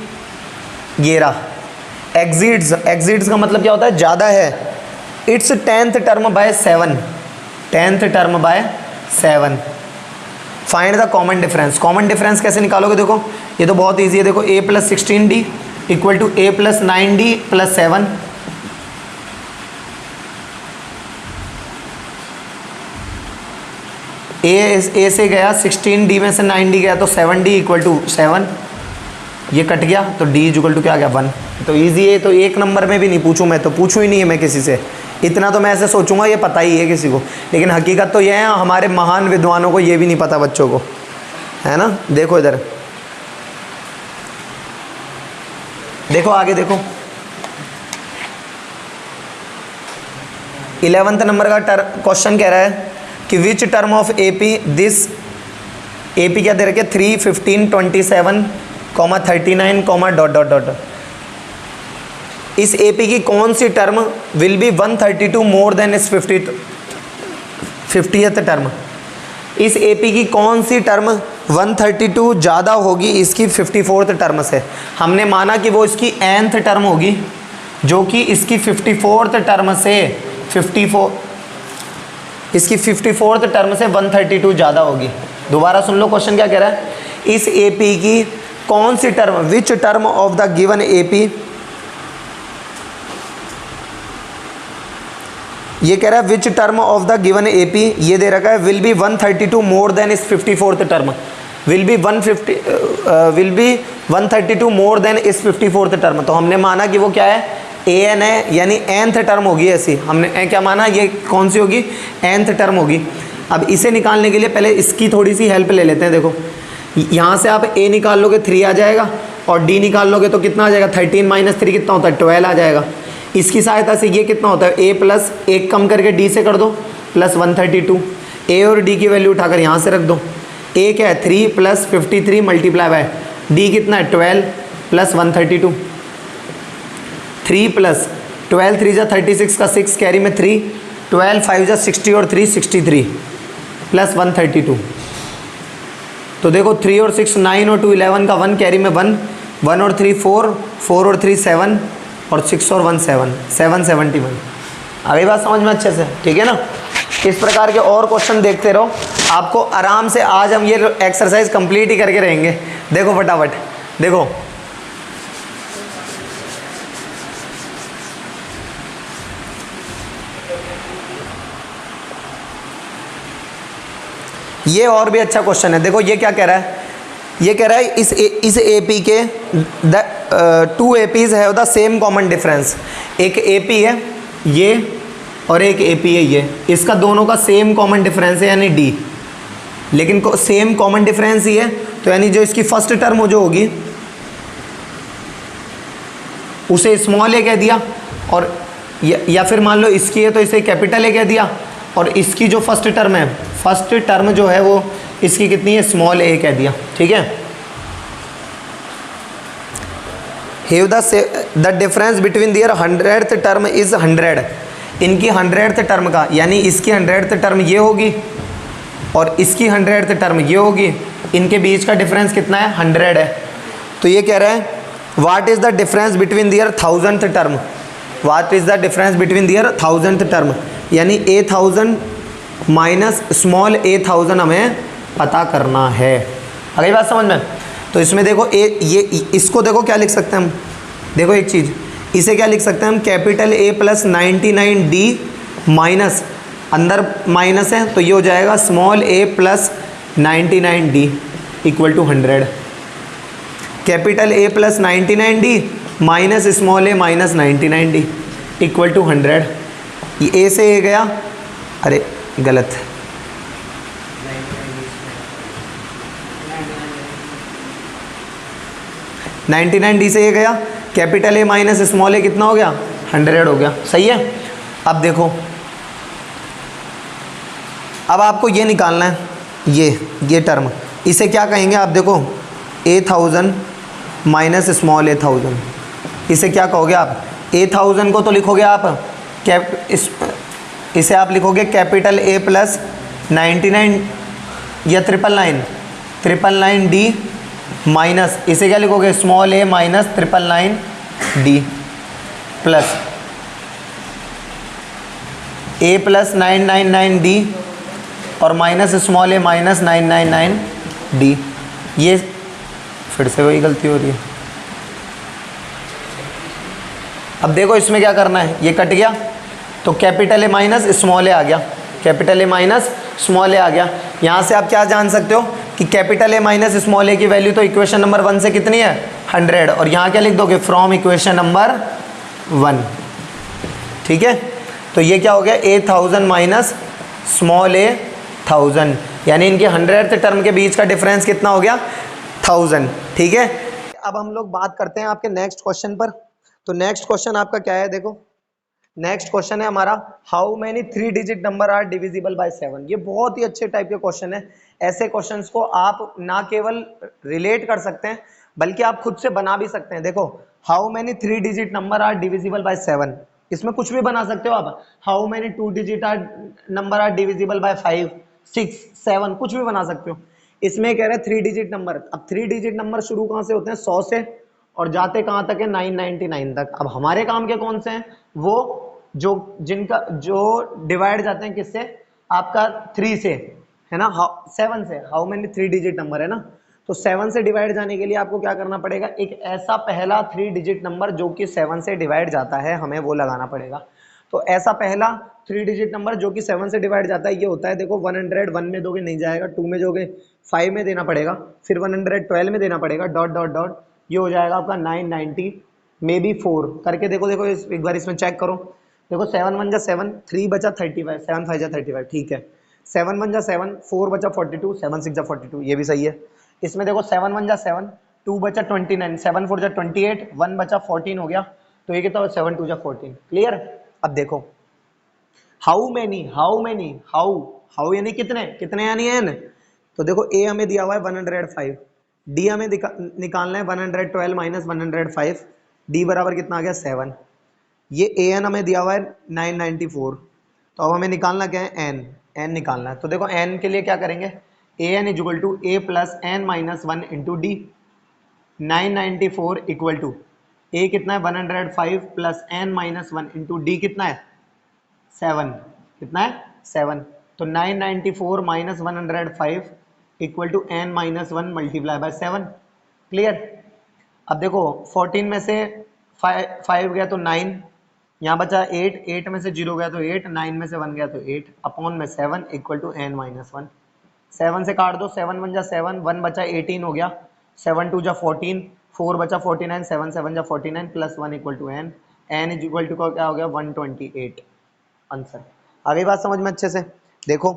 11 exceeds का मतलब क्या होता है, ज़्यादा है। It's 10th term by 7, 10th term by 7। Find the common difference, common difference कैसे निकालोगे, देखो ये तो बहुत ईजी है। देखो A + 16D equal to A + 9D + 7। A से गया 16D में से 9D गया तो 7D इक्वल टू 7, ये कट गया तो D इक्वल टू क्या आ गया 1। तो ईजी है, तो एक नंबर में भी नहीं पूछूं, मैं तो पूछूं ही नहीं है मैं किसी से, इतना तो मैं ऐसे सोचूंगा ये पता ही है किसी को, लेकिन हकीकत तो ये है हमारे महान विद्वानों को ये भी नहीं पता, बच्चों को, है ना। देखो इधर, देखो आगे, देखो 11th नंबर का क्वेश्चन कह रहा है कि विच term of AP, this AP क्या दे रखे 3, 15, 27, 39, ... इस एपी की कौन सी term will be 132 more than इस 50th टर्म। इस एपी की कौन सी टर्म 132 ज़्यादा होगी इसकी 54th टर्म से। हमने माना कि वो इसकी nth टर्म होगी, जो कि इसकी 54th टर्म से 54th टर्म से 132 ज़्यादा होगी। दोबारा सुन लो क्वेश्चन क्या कह रहा है, इस एपी की कौन सी term, which term of the given AP, ये कह रहा है which term of the given AP, ये दे रखा है विल बी 132 मोर देन इस 54th term, will be 132 more than इस 54th टर्म। तो हमने माना कि वो क्या है, ए एन है, यानी nth टर्म होगी ऐसी, हमने क्या माना, ये कौन सी होगी, nth टर्म होगी। अब इसे निकालने के लिए पहले इसकी थोड़ी सी हेल्प ले लेते हैं। देखो यहाँ से आप a निकाल लोगे 3 आ जाएगा, और d निकाल लोगे तो कितना आ जाएगा, 13 - 3 कितना होता है 12 आ जाएगा। इसकी सहायता से ये कितना होता है, ए प्लस एक कम करके डी से कर दो प्लस 132, ए और डी की वैल्यू उठाकर यहाँ से रख दो। ए क्या है 3 प्लस 53 मल्टीप्लाई बाय डी कितना है 12 प्लस 132, 3 प्लस 12 3 जा 36 का 6 कैरी में 3, 12 5 जा 60 और 3 63 प्लस 132। तो देखो 3 और 6 9 और 2 11 का 1 कैरी में 1, 1 और 3 4, 4 और 3 7 और 6 और 1 7, 771। आ गई बात समझ में अच्छे से, ठीक है ना। इस प्रकार के और क्वेश्चन देखते रहो, आपको आराम से आज हम ये एक्सरसाइज कंप्लीट ही करके रहेंगे। देखो फटाफट देखो, ये और भी अच्छा क्वेश्चन है। देखो ये क्या कह रहा है, ये कह रहा है इस एपी के टू APs have the same common difference. एक एपी है ये और एक एपी है ये, इसका दोनों का सेम कॉमन डिफरेंस है यानी डी, लेकिन सेम कॉमन डिफरेंस ही है तो यानी जो इसकी फर्स्ट टर्म जो होगी उसे स्मॉल ए कह दिया, और या फिर मान लो इसकी है तो इसे कैपिटल ए कह दिया, और इसकी जो फर्स्ट टर्म है, फर्स्ट टर्म जो है वो इसकी कितनी है, स्मॉल ए कह दिया, ठीक है। Have the difference between their 100th term is 100, इनकी 100th टर्म का यानी इसकी 100th टर्म ये होगी और इसकी 100th टर्म ये होगी, इनके बीच का डिफरेंस कितना है 100 है। तो ये कह रहा है what is the difference between their 1000th term, what is the difference between their 1000th term, यानी A1000 माइनस स्मॉल A1000 हमें पता करना है। अगली बात समझ में। तो इसमें देखो ये इसको देखो क्या लिख सकते हैं हम, देखो एक चीज़, इसे क्या लिख सकते हैं हम, capital A plus 99D minus, अंदर माइनस है तो ये हो जाएगा small a plus 99D equal to 100। Capital A plus 99D minus small a minus 99D equal to 100। ये a से a गया, अरे गलत, 99D से ये गया, capital A minus small a कितना हो गया 100 हो गया, सही है। अब देखो, अब आपको ये निकालना है, ये टर्म, इसे क्या कहेंगे आप, देखो A1000 माइनस स्मॉल A1000, इसे क्या कहोगे आप, A1000 को तो लिखोगे आप इसे आप लिखोगे कैपिटल A प्लस 99 या 999D माइनस, इसे क्या लिखोगे small a minus 999D plus a plus 999D और minus small a minus 999D। ये फिर से वही गलती हो रही है। अब देखो इसमें क्या करना है, ये कट गया तो capital A minus small a आ गया, capital A minus small a आ गया। यहाँ से आप क्या जान सकते हो कि capital A minus small a की वैल्यू तो इक्वेशन नंबर 1 से कितनी है 100, और यहाँ क्या लिख दोगे फ्रॉम इक्वेशन नंबर 1, ठीक है। तो ये क्या हो गया A1000 माइनस स्मॉल A1000, यानी इनके 100th टर्म के बीच का डिफरेंस कितना हो गया 1000, ठीक है। अब हम लोग बात करते हैं आपके नेक्स्ट क्वेश्चन पर। तो नेक्स्ट क्वेश्चन आपका क्या है, देखो नेक्स्ट क्वेश्चन है हमारा, how many 3 digit number are divisible by 7। ये बहुत ही अच्छे टाइप के क्वेश्चन है। ऐसे क्वेश्चंस को आप ना केवल रिलेट कर सकते हैं बल्कि आप खुद से बना भी सकते हैं। देखो how many 3 digit number are divisible by 7, इसमें कुछ भी बना सकते हो आप। How many 2 digit number are divisible by 5, 6, 7, कुछ भी बना सकते हो। इसमें कह रहे हैं 3 डिजिट नंबर। अब 3 डिजिट नंबर शुरू कहाँ से होते हैं 100 से और जाते कहाँ तक है 999 तक। अब हमारे काम के कौन से हैं, वो जो डिवाइड जाते हैं किससे, आपका 3 से है ना, 7 से। हाउ मेनी 3 डिजिट नंबर है ना, तो 7 से डिवाइड जाने के लिए आपको क्या करना पड़ेगा, एक ऐसा पहला 3 डिजिट नंबर जो कि 7 से डिवाइड जाता है, हमें वो लगाना पड़ेगा। तो ऐसा पहला 3 डिजिट नंबर जो कि 7 से डिवाइड जाता है ये होता है, देखो 100 1 में दोगे नहीं जाएगा, 2 में दोगे 5 में देना पड़ेगा, फिर 112 में देना पड़ेगा, डॉट डॉट डॉट, ये हो जाएगा आपका 990 मे बी 4 करके। देखो देखो एक बार इसमें चेक करो, देखो 7 1 जा 7, 3 बचा 35, 7 5 जा 35, ठीक है। 7 1 जा 7, 4 बचा 42, 7 6 जा 42, ये भी सही है। इसमें देखो 7 1 जा 7, 2 बचा 29, 7 4 जा 28, 1 बचा 14 हो गया, तो ये कितना हो 7 2 जा 14। क्लियर। अब देखो हाउ मैनी हाउ यानी कितने कितने यानी एन। तो देखो ए हमें दिया हुआ है 105, डी हमें निकालना है 112 माइनस 105, डी बराबर कितना आ गया 7। ये ए एन हमें दिया हुआ है 994, तो अब हमें निकालना क्या है एन, एन निकालना है। तो देखो एन के लिए क्या करेंगे, a n is equal to A plus N minus 1 into d. 994 equal to a कितना है 105 plus N minus 1 into d कितना है 7, कितना है 7। तो 994 minus 105 equal to N minus 1 multiply by 7। Clear. अब देखो 14 में से 5 गया तो 9, यहाँ बचा 8, 8 में से 0 गया तो 8, 9 में से 1 गया तो 8 अपॉन में 7 इक्वल टू एन माइनस 1। 7 से काट दो, 7 1 जा 7, 1 बचा 18 हो गया, 7 2 जा 14, 4 बचा 49, 7 7 जा 49 plus 1 equal to N, N is equal to का क्या हो गया 128 आंसर। आ गई बात समझ में अच्छे से। देखो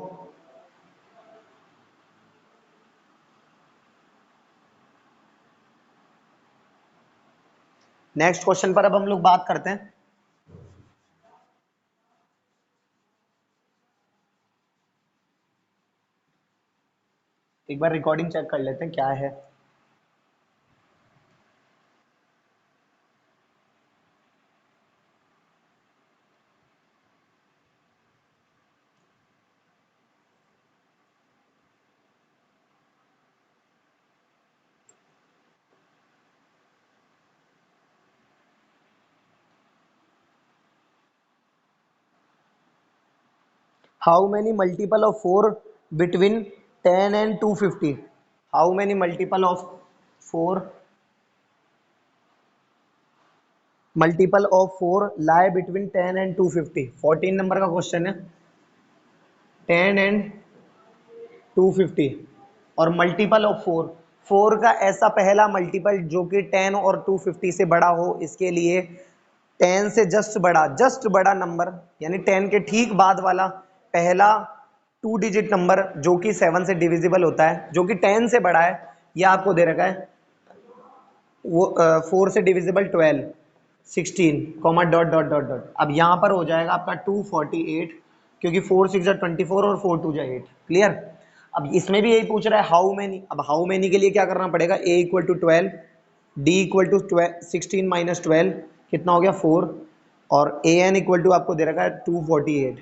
नेक्स्ट क्वेश्चन पर अब हम लोग बात करते हैं। एक बार रिकॉर्डिंग चेक कर लेते हैं क्या है। How many multiple of 4 between 10 and 250। How many multiple of 4 lie between 10 and 250। 14 number का क्वेश्चन है, 10 एंड 250 और मल्टीपल ऑफ 4, 4 का ऐसा पहला मल्टीपल जो कि 10 और 250 से बड़ा हो, इसके लिए 10 से जस्ट बड़ा नंबर यानी 10 के ठीक बाद वाला पहला 2 डिजिट नंबर जो कि 7 से डिविजिबल होता है, जो कि 10 से बड़ा है, यह आपको दे रखा है। वो 4 से divisible 12, 16 comma dot dot dot dot. अब यहाँ पर हो जाएगा आपका 248, क्योंकि 4 6 जा 24 और 4 2 जा 8। क्लियर। अब इसमें भी यही पूछ रहा है हाउ मेनी। अब हाउ मेनी के लिए क्या करना पड़ेगा, a equal to 12, d equal to 16 minus 12 कितना हो गया 4, और ए एन इक्वल टू आपको दे रखा है 248।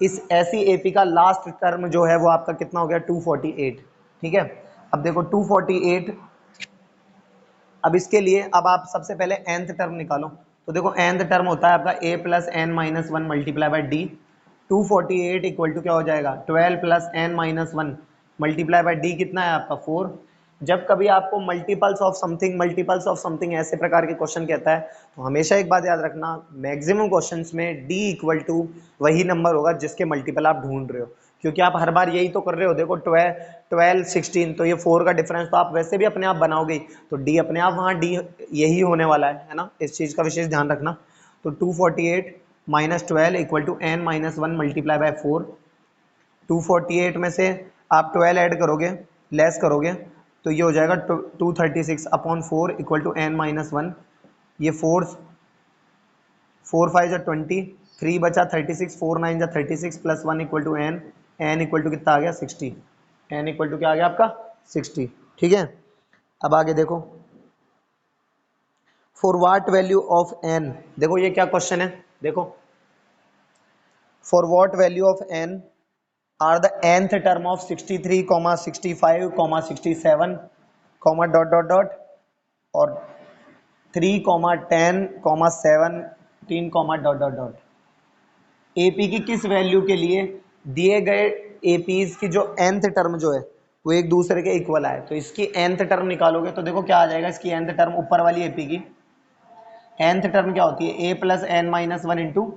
इस ऐसी एपी का लास्ट टर्म जो है वो आपका कितना हो गया 248। ठीक है। अब देखो 248, अब इसके लिए अब आप सबसे पहले nth टर्म निकालो। तो देखो nth टर्म होता है आपका a plus N minus 1 multiply by D. 248 equal to क्या हो जाएगा 12 plus N minus 1 multiply by D कितना है आपका 4। जब कभी आपको मल्टीपल्स ऑफ समथिंग ऐसे प्रकार के क्वेश्चन कहता है, तो हमेशा एक बात याद रखना, मैक्सिमम क्वेश्चंस में d इक्वल टू वही नंबर होगा जिसके मल्टीपल आप ढूंढ रहे हो, क्योंकि आप हर बार यही तो कर रहे हो। देखो 12 16, तो ये 4 का डिफरेंस तो आप वैसे भी अपने आप बनाओगे, तो d अपने आप वहाँ d यही होने वाला है ना, इस चीज़ का विशेष ध्यान रखना। तो 248 minus 12 equal to N minus 1 multiply by 4। 248 में से आप 12 ऐड करोगे, लेस करोगे, तो ये हो जाएगा 236 upon 4 equal to N minus 1। ये 4 5 जा 20, 3 बचा 36, 4 9 जा 36 plus 1 equal to N, N equal to कितना आ गया 60, एन इक्वल टू क्या आ गया आपका 60। ठीक है। अब आगे देखो, for what value of N, देखो ये क्या क्वेश्चन है, देखो for what value of N are the nth term of 63, 65, 67, dot dot dot और 3, 10, 17, डॉट डॉट डॉट। एपी की किस वैल्यू के लिए दिए गए एपीज की जो nth टर्म जो है वो एक दूसरे के इक्वल आए, तो इसकी nth टर्म निकालोगे तो देखो क्या आ जाएगा, इसकी nth टर्म ऊपर वाली एपी की nth टर्म क्या होती है a plus N minus 1 into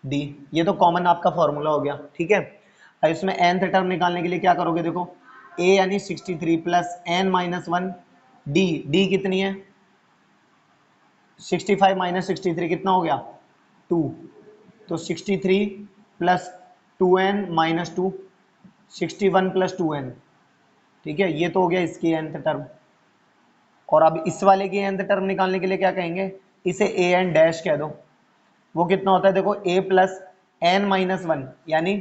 D. ये तो कॉमन आपका फॉर्मूला हो गया। ठीक है। अब इसमें nth टर्म निकालने के लिए क्या करोगे, देखो a यानी 63 प्लस एन माइनस 1, डी कितनी है 65 माइनस 63 कितना हो गया 2, तो 63 plus 2n minus 2, 61 plus 2n। ठीक है, ये तो हो गया इसकी nth टर्म। और अब इस वाले की nth टर्म निकालने के लिए क्या कहेंगे, इसे ए एन डैश कह दो, वो कितना होता है देखो, A plus N minus one, यानी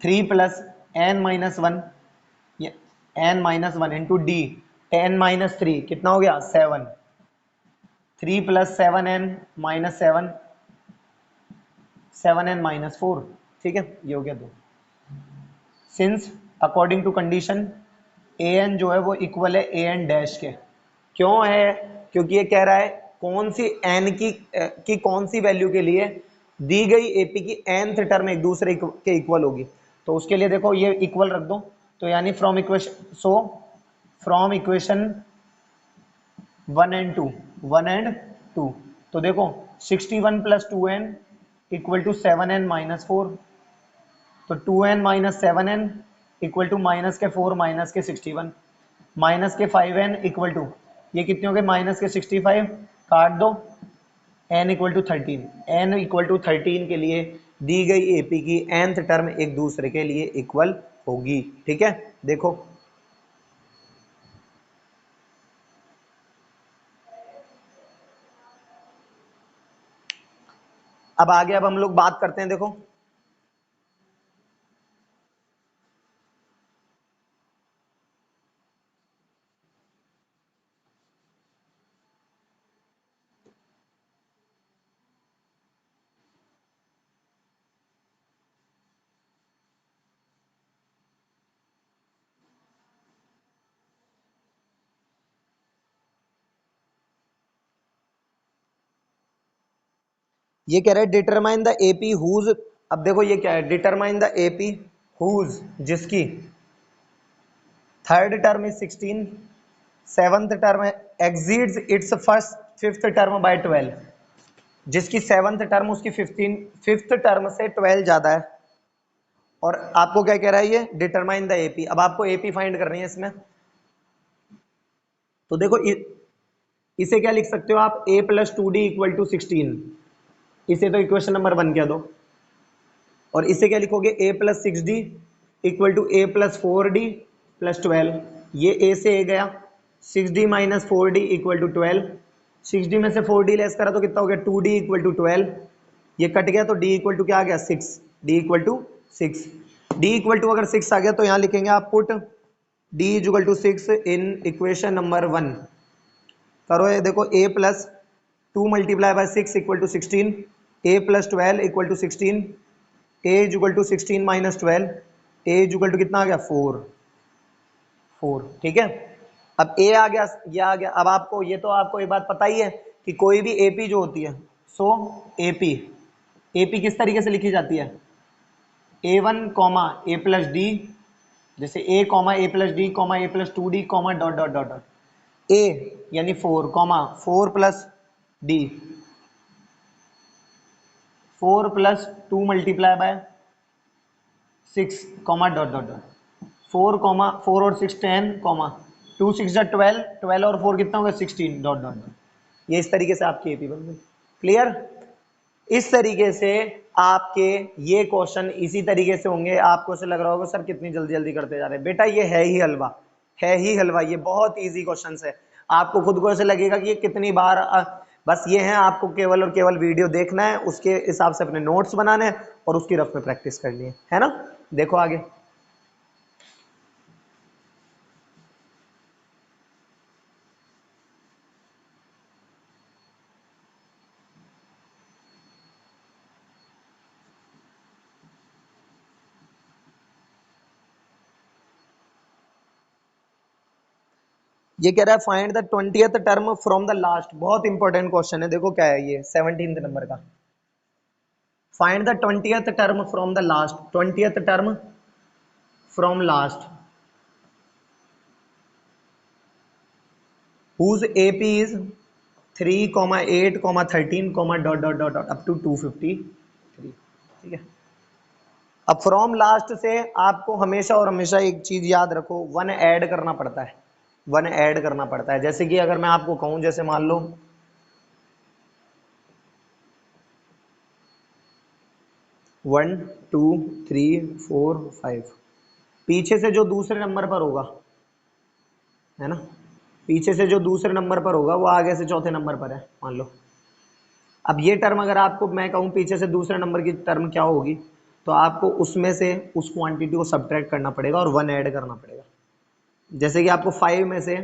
3 plus N minus one, N minus one into D 10 - 3 कितना हो गया 7, 3 प्लस 7n माइनस 7, 7n - 4, ठीक है, ये हो गया 2। Since according to condition A N जो है वो इक्वल है ए एन डैश के। क्यों है? क्योंकि ये कह रहा है कौन सी एन की कौन सी वैल्यू के लिए दी गई एपी की nth टर्म एक दूसरे के इक्वल होगी। तो उसके लिए देखो ये इक्वल रख दो, तो यानी फ्रॉम इक्वेशन 1 एंड 2, तो देखो 61 + 2n = 7n - 4, तो 2n - 7n = माइनस के 4 माइनस के 61 माइनस के 5n = ये कितने हो गए माइनस के 65, काट दो, n = 13, n = 13 के लिए दी गई एपी की nth टर्म एक दूसरे के लिए इक्वल होगी, ठीक है। देखो अब आगे अब हम लोग बात करते हैं, देखो ये कह रहा है डिटरमाइन द एपी हुज, अब देखो ये क्या है, डिटरमाइन द एपी हुज जिसकी third term is 16, seventh term exceeds its fifth term by 12, जिसकी सेवंथ टर्म उसकी फिफ्थ टर्म से 12 ज्यादा है। और आपको क्या कह रहा है ये, डिटरमाइन द एपी। अब आपको एपी फाइंड करनी है इसमें, तो देखो इसे क्या लिख सकते हो आप, a + 2d = 16, इसे तो इक्वेशन नंबर 1 कह दो। और इसे क्या लिखोगे, a + 6d = a + 4d + 12, ये a से a गया, 6d - 4d = 12, 6d में से 4d लेस करा तो कितना हो गया 2d = 12, ये कट गया तो d = क्या आ गया 6, d = 6, d = अगर 6 आ गया तो यहाँ लिखेंगे आप पुट d = 6 इन इक्वेशन नंबर 1। करो ये देखो, a + 2 × 6 = 16, a + 12 = 16, a = 16 - 12, a = कितना आ गया 4, ठीक है। अब a आ गया, ये आ गया। अब आपको ये तो आपको ये बात पता ही है कि कोई भी AP जो होती है, सो AP किस तरीके से लिखी जाती है, a1, a + d, जैसे a, a + d, a + 2d, dot dot dot dot, a यानी 4, 4 + d, 4 + 2 × 6, डॉट डॉट डॉट, 4, 4 और 6 10, 2 6 12, 12 और 4 कितना होगा 16, डॉट डॉट डॉट। ये इस तरीके से आपकी एपी बन गई। क्लियर? इस तरीके से आपके ये क्वेश्चन इसी तरीके से होंगे। आपको से लग रहा होगा सर कितनी जल्दी जल्दी करते जा रहे हैं, बेटा ये है ही हलवा, है ही हलवा, ये बहुत इजी क्वेश्चन है। आपको खुद को ऐसे लगेगा कि ये कितनी बार बस ये है, आपको केवल और केवल वीडियो देखना है, उसके हिसाब से अपने नोट्स बनाने हैं और उसकी रफ में प्रैक्टिस करनी है ना। देखो आगे, ये कह रहा है find the 20th term from the last. बहुत इंपॉर्टेंट क्वेश्चन है, देखो क्या है ये 17th नंबर का। Find the 20th term from the last, 20th term from last whose AP is 3, 8, 13, डॉट डॉट डॉट अप टू 253, ठीक है। अब फ्रॉम लास्ट से आपको हमेशा और हमेशा एक चीज याद रखो, 1 ऐड करना पड़ता है, 1 ऐड करना पड़ता है। जैसे कि अगर मैं आपको कहूं, जैसे मान लो 1 2 3 4 5, पीछे से जो दूसरे नंबर पर होगा, है ना, पीछे से जो दूसरे नंबर पर होगा वो आगे से चौथे नंबर पर है मान लो। अब ये टर्म अगर आपको मैं कहूँ पीछे से दूसरे नंबर की टर्म क्या होगी, तो आपको उसमें से उस क्वांटिटी को सब्ट्रैक्ट करना पड़ेगा और 1 ऐड करना पड़ेगा। जैसे कि आपको 5 में से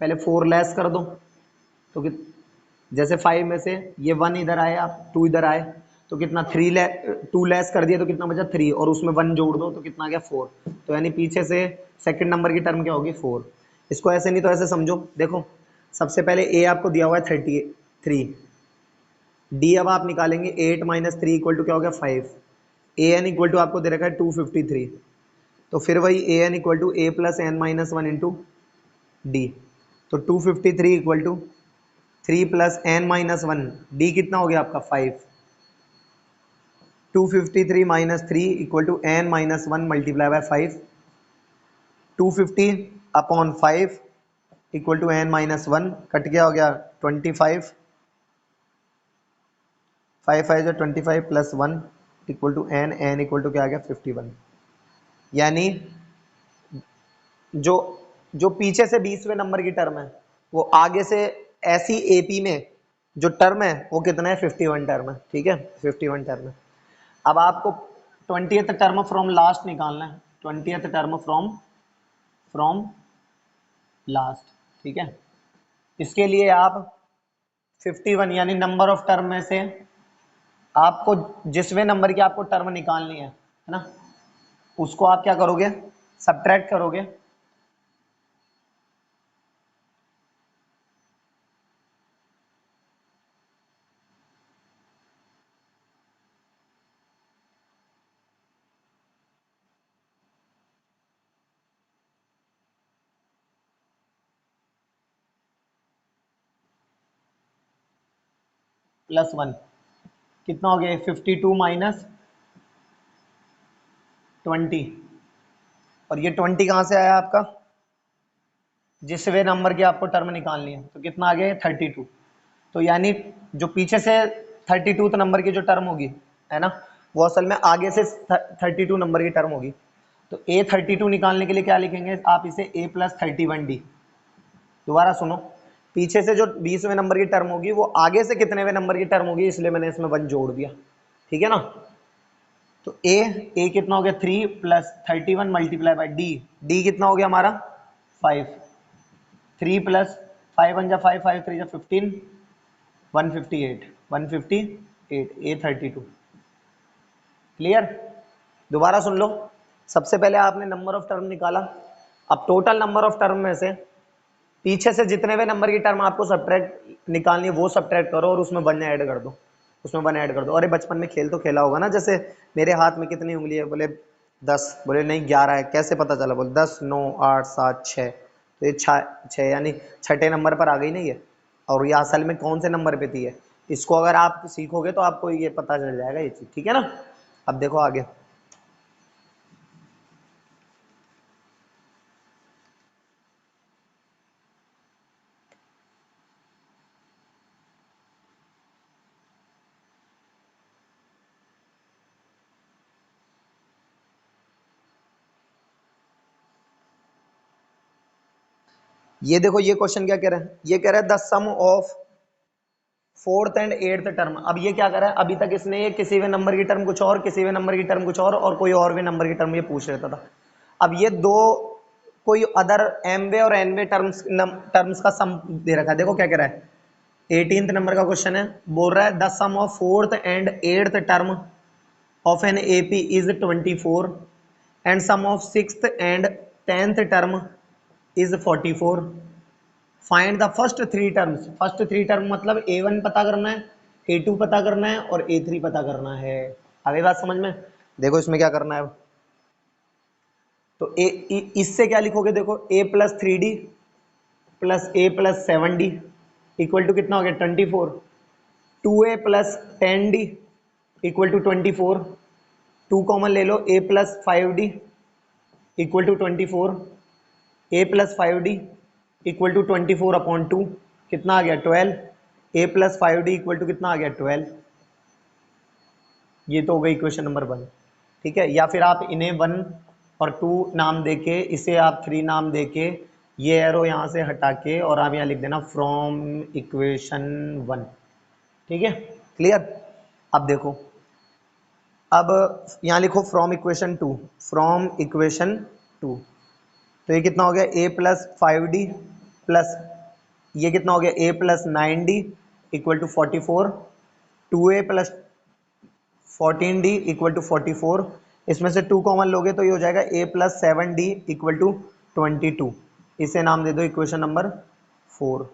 पहले 4 लेस कर दो तो जैसे 5 में से ये 1 इधर आए, आप 2 इधर आए, तो कितना 2 लेस कर दिया तो कितना बचा 3, और उसमें 1 जोड़ दो तो कितना आ गया 4। तो यानी पीछे से सेकंड नंबर की टर्म क्या होगी 4। इसको ऐसे नहीं तो ऐसे समझो, देखो सबसे पहले ए आपको दिया हुआ है 33, डी अब आप निकालेंगे 8 माइनस 3 इक्वल टू क्या हो गया 5, ए एन इक्वल टू आपको दे रखा है 253, तो फिर वही a N equal to A plus N minus 1 into d, तो 253 equal to 3 plus N minus 1, d कितना हो गया आपका 5, 253 minus 3 equal to N minus 1 multiply by 5, 250 upon 5 equal to N minus 1, cut गया हो गया 25, 5 5 जो 25 plus 1 equal to N, N equal to क्या आ गया 51। यानी जो जो पीछे से 20वें नंबर की टर्म है वो आगे से ऐसी एपी में जो टर्म है वो कितना है 51 टर्म है, ठीक है 51 टर्म है। अब आपको 20th टर्म फ्रॉम लास्ट निकालना है, 20th टर्म फ्रॉम लास्ट, ठीक है। इसके लिए आप 51 यानी नंबर ऑफ टर्म में से आपको जिसवें नंबर की आपको टर्म निकालनी है ना, उसको आप क्या करोगे सब्ट्रैक्ट करोगे, +1 कितना हो गया 52 माइनस 20, और ये 20 कहाँ से आया आपका, जिसवें नंबर की आपको टर्म निकालनी है, तो कितना आ गया 32। तो यानी जो पीछे से 32 नंबर की जो टर्म होगी है ना, वो असल में आगे से 32 नंबर की टर्म होगी। तो A32 निकालने के लिए क्या लिखेंगे आप इसे A प्लस 31D। दोबारा सुनो, पीछे से जो 20वें नंबर की टर्म होगी वो आगे से कितनेवें नंबर की टर्म होगी, इसलिए मैंने इसमें 1 जोड़ दिया, ठीक है ना। तो ए कितना हो गया 3 plus 31 multiply by D, d कितना हो गया हमारा 5, 3 प्लस 5 1 जा 5 5 3 जा 15, 158 158 A32, क्लियर। दोबारा सुन लो, सबसे पहले आपने नंबर ऑफ टर्म निकाला, अब टोटल नंबर ऑफ टर्म में से पीछे से जितने भी नंबर की टर्म आपको सब्ट्रैक्ट निकालनी है वो सब्ट्रैक्ट करो और उसमें 1 ऐड कर दो, उसमें 1 ऐड कर दो। अरे बचपन में खेल तो खेला होगा ना, जैसे मेरे हाथ में कितनी उंगली है, बोले 10, बोले नहीं 11 है, कैसे पता चला, बोले 10 9 8 7 6, तो ये 6 यानी छठे नंबर पर आ गई ना ये, और ये असल में कौन से नंबर पे थी है, इसको अगर आप सीखोगे तो आपको ये पता चल जाएगा ये चीज़, ठीक है ना। अब देखो आगे, ये देखो ये क्वेश्चन क्या कह रहा है, ये कह रहा है the sum of 4th and 8th term. अब ये क्या कर रहा है, अभी तक इसने ये किसी भी नंबर की टर्म कुछ और, किसी भी नंबर की टर्म कुछ और कोई और भी नंबर की टर्म ये पूछ रहता था। अब ये दो कोई अदर एम वे और एन वे टर्म्स का सम दे रखा है, देखो क्या कह रहा है 18th नंबर का क्वेश्चन है, बोल रहा है the sum of 4th and 8th term of N AP is 24 and sum of 6th and 10th term is 44, find the first 3 terms. First 3 term मतलब A1 पता करना है, A2 पता करना है और A3 पता करना है। आगे बात समझ में, देखो इसमें क्या करना है, तो इससे क्या लिखोगे, देखो A plus 3D plus A plus 7D equal to कितना हो गया 24, 2A plus 10D equal to 24, 2 common ले लो, A plus 5D equal to 24, A plus 5D equal to 24 upon 2 कितना आ गया 12, A plus 5D equal to कितना आ गया 12। ये तो हो गई इक्वेशन नंबर 1, ठीक है। या फिर आप इन्हें 1 और 2 नाम देके, इसे आप 3 नाम देके ये एरो यहाँ से हटा के और आप यहाँ लिख देना फ्रॉम इक्वेशन 1, ठीक है, क्लियर। अब देखो, अब यहाँ लिखो फ्रॉम इक्वेशन 2, फ्रॉम इक्वेशन 2, तो ये कितना हो गया a प्लस 5d प्लस ये कितना हो गया a plus 9d equal to 44, 2a plus 14d equal to 44, इसमें से 2 कॉमन लोगे तो ये हो जाएगा a plus 7d equal to 22, इसे नाम दे दो इक्वेशन नंबर 4।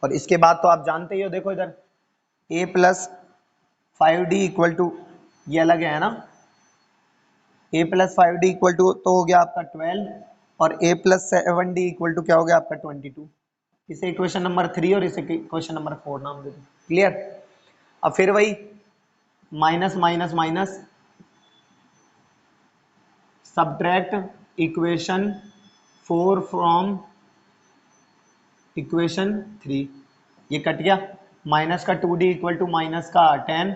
और इसके बाद तो आप जानते ही हो, देखो इधर a plus 5d equal to ये अलग है ना, a plus 5d equal to तो हो गया आपका 12 और a plus 7d equal to क्या हो गया आपका 22, इसे इक्वेशन नंबर 3 और इसे इक्वेशन नंबर 4 नाम दे दो, क्लियर। अब फिर वही minus minus minus subtract equation 4 from equation 3, ये कट गया, माइनस का 2d इक्वल टू माइनस का 10,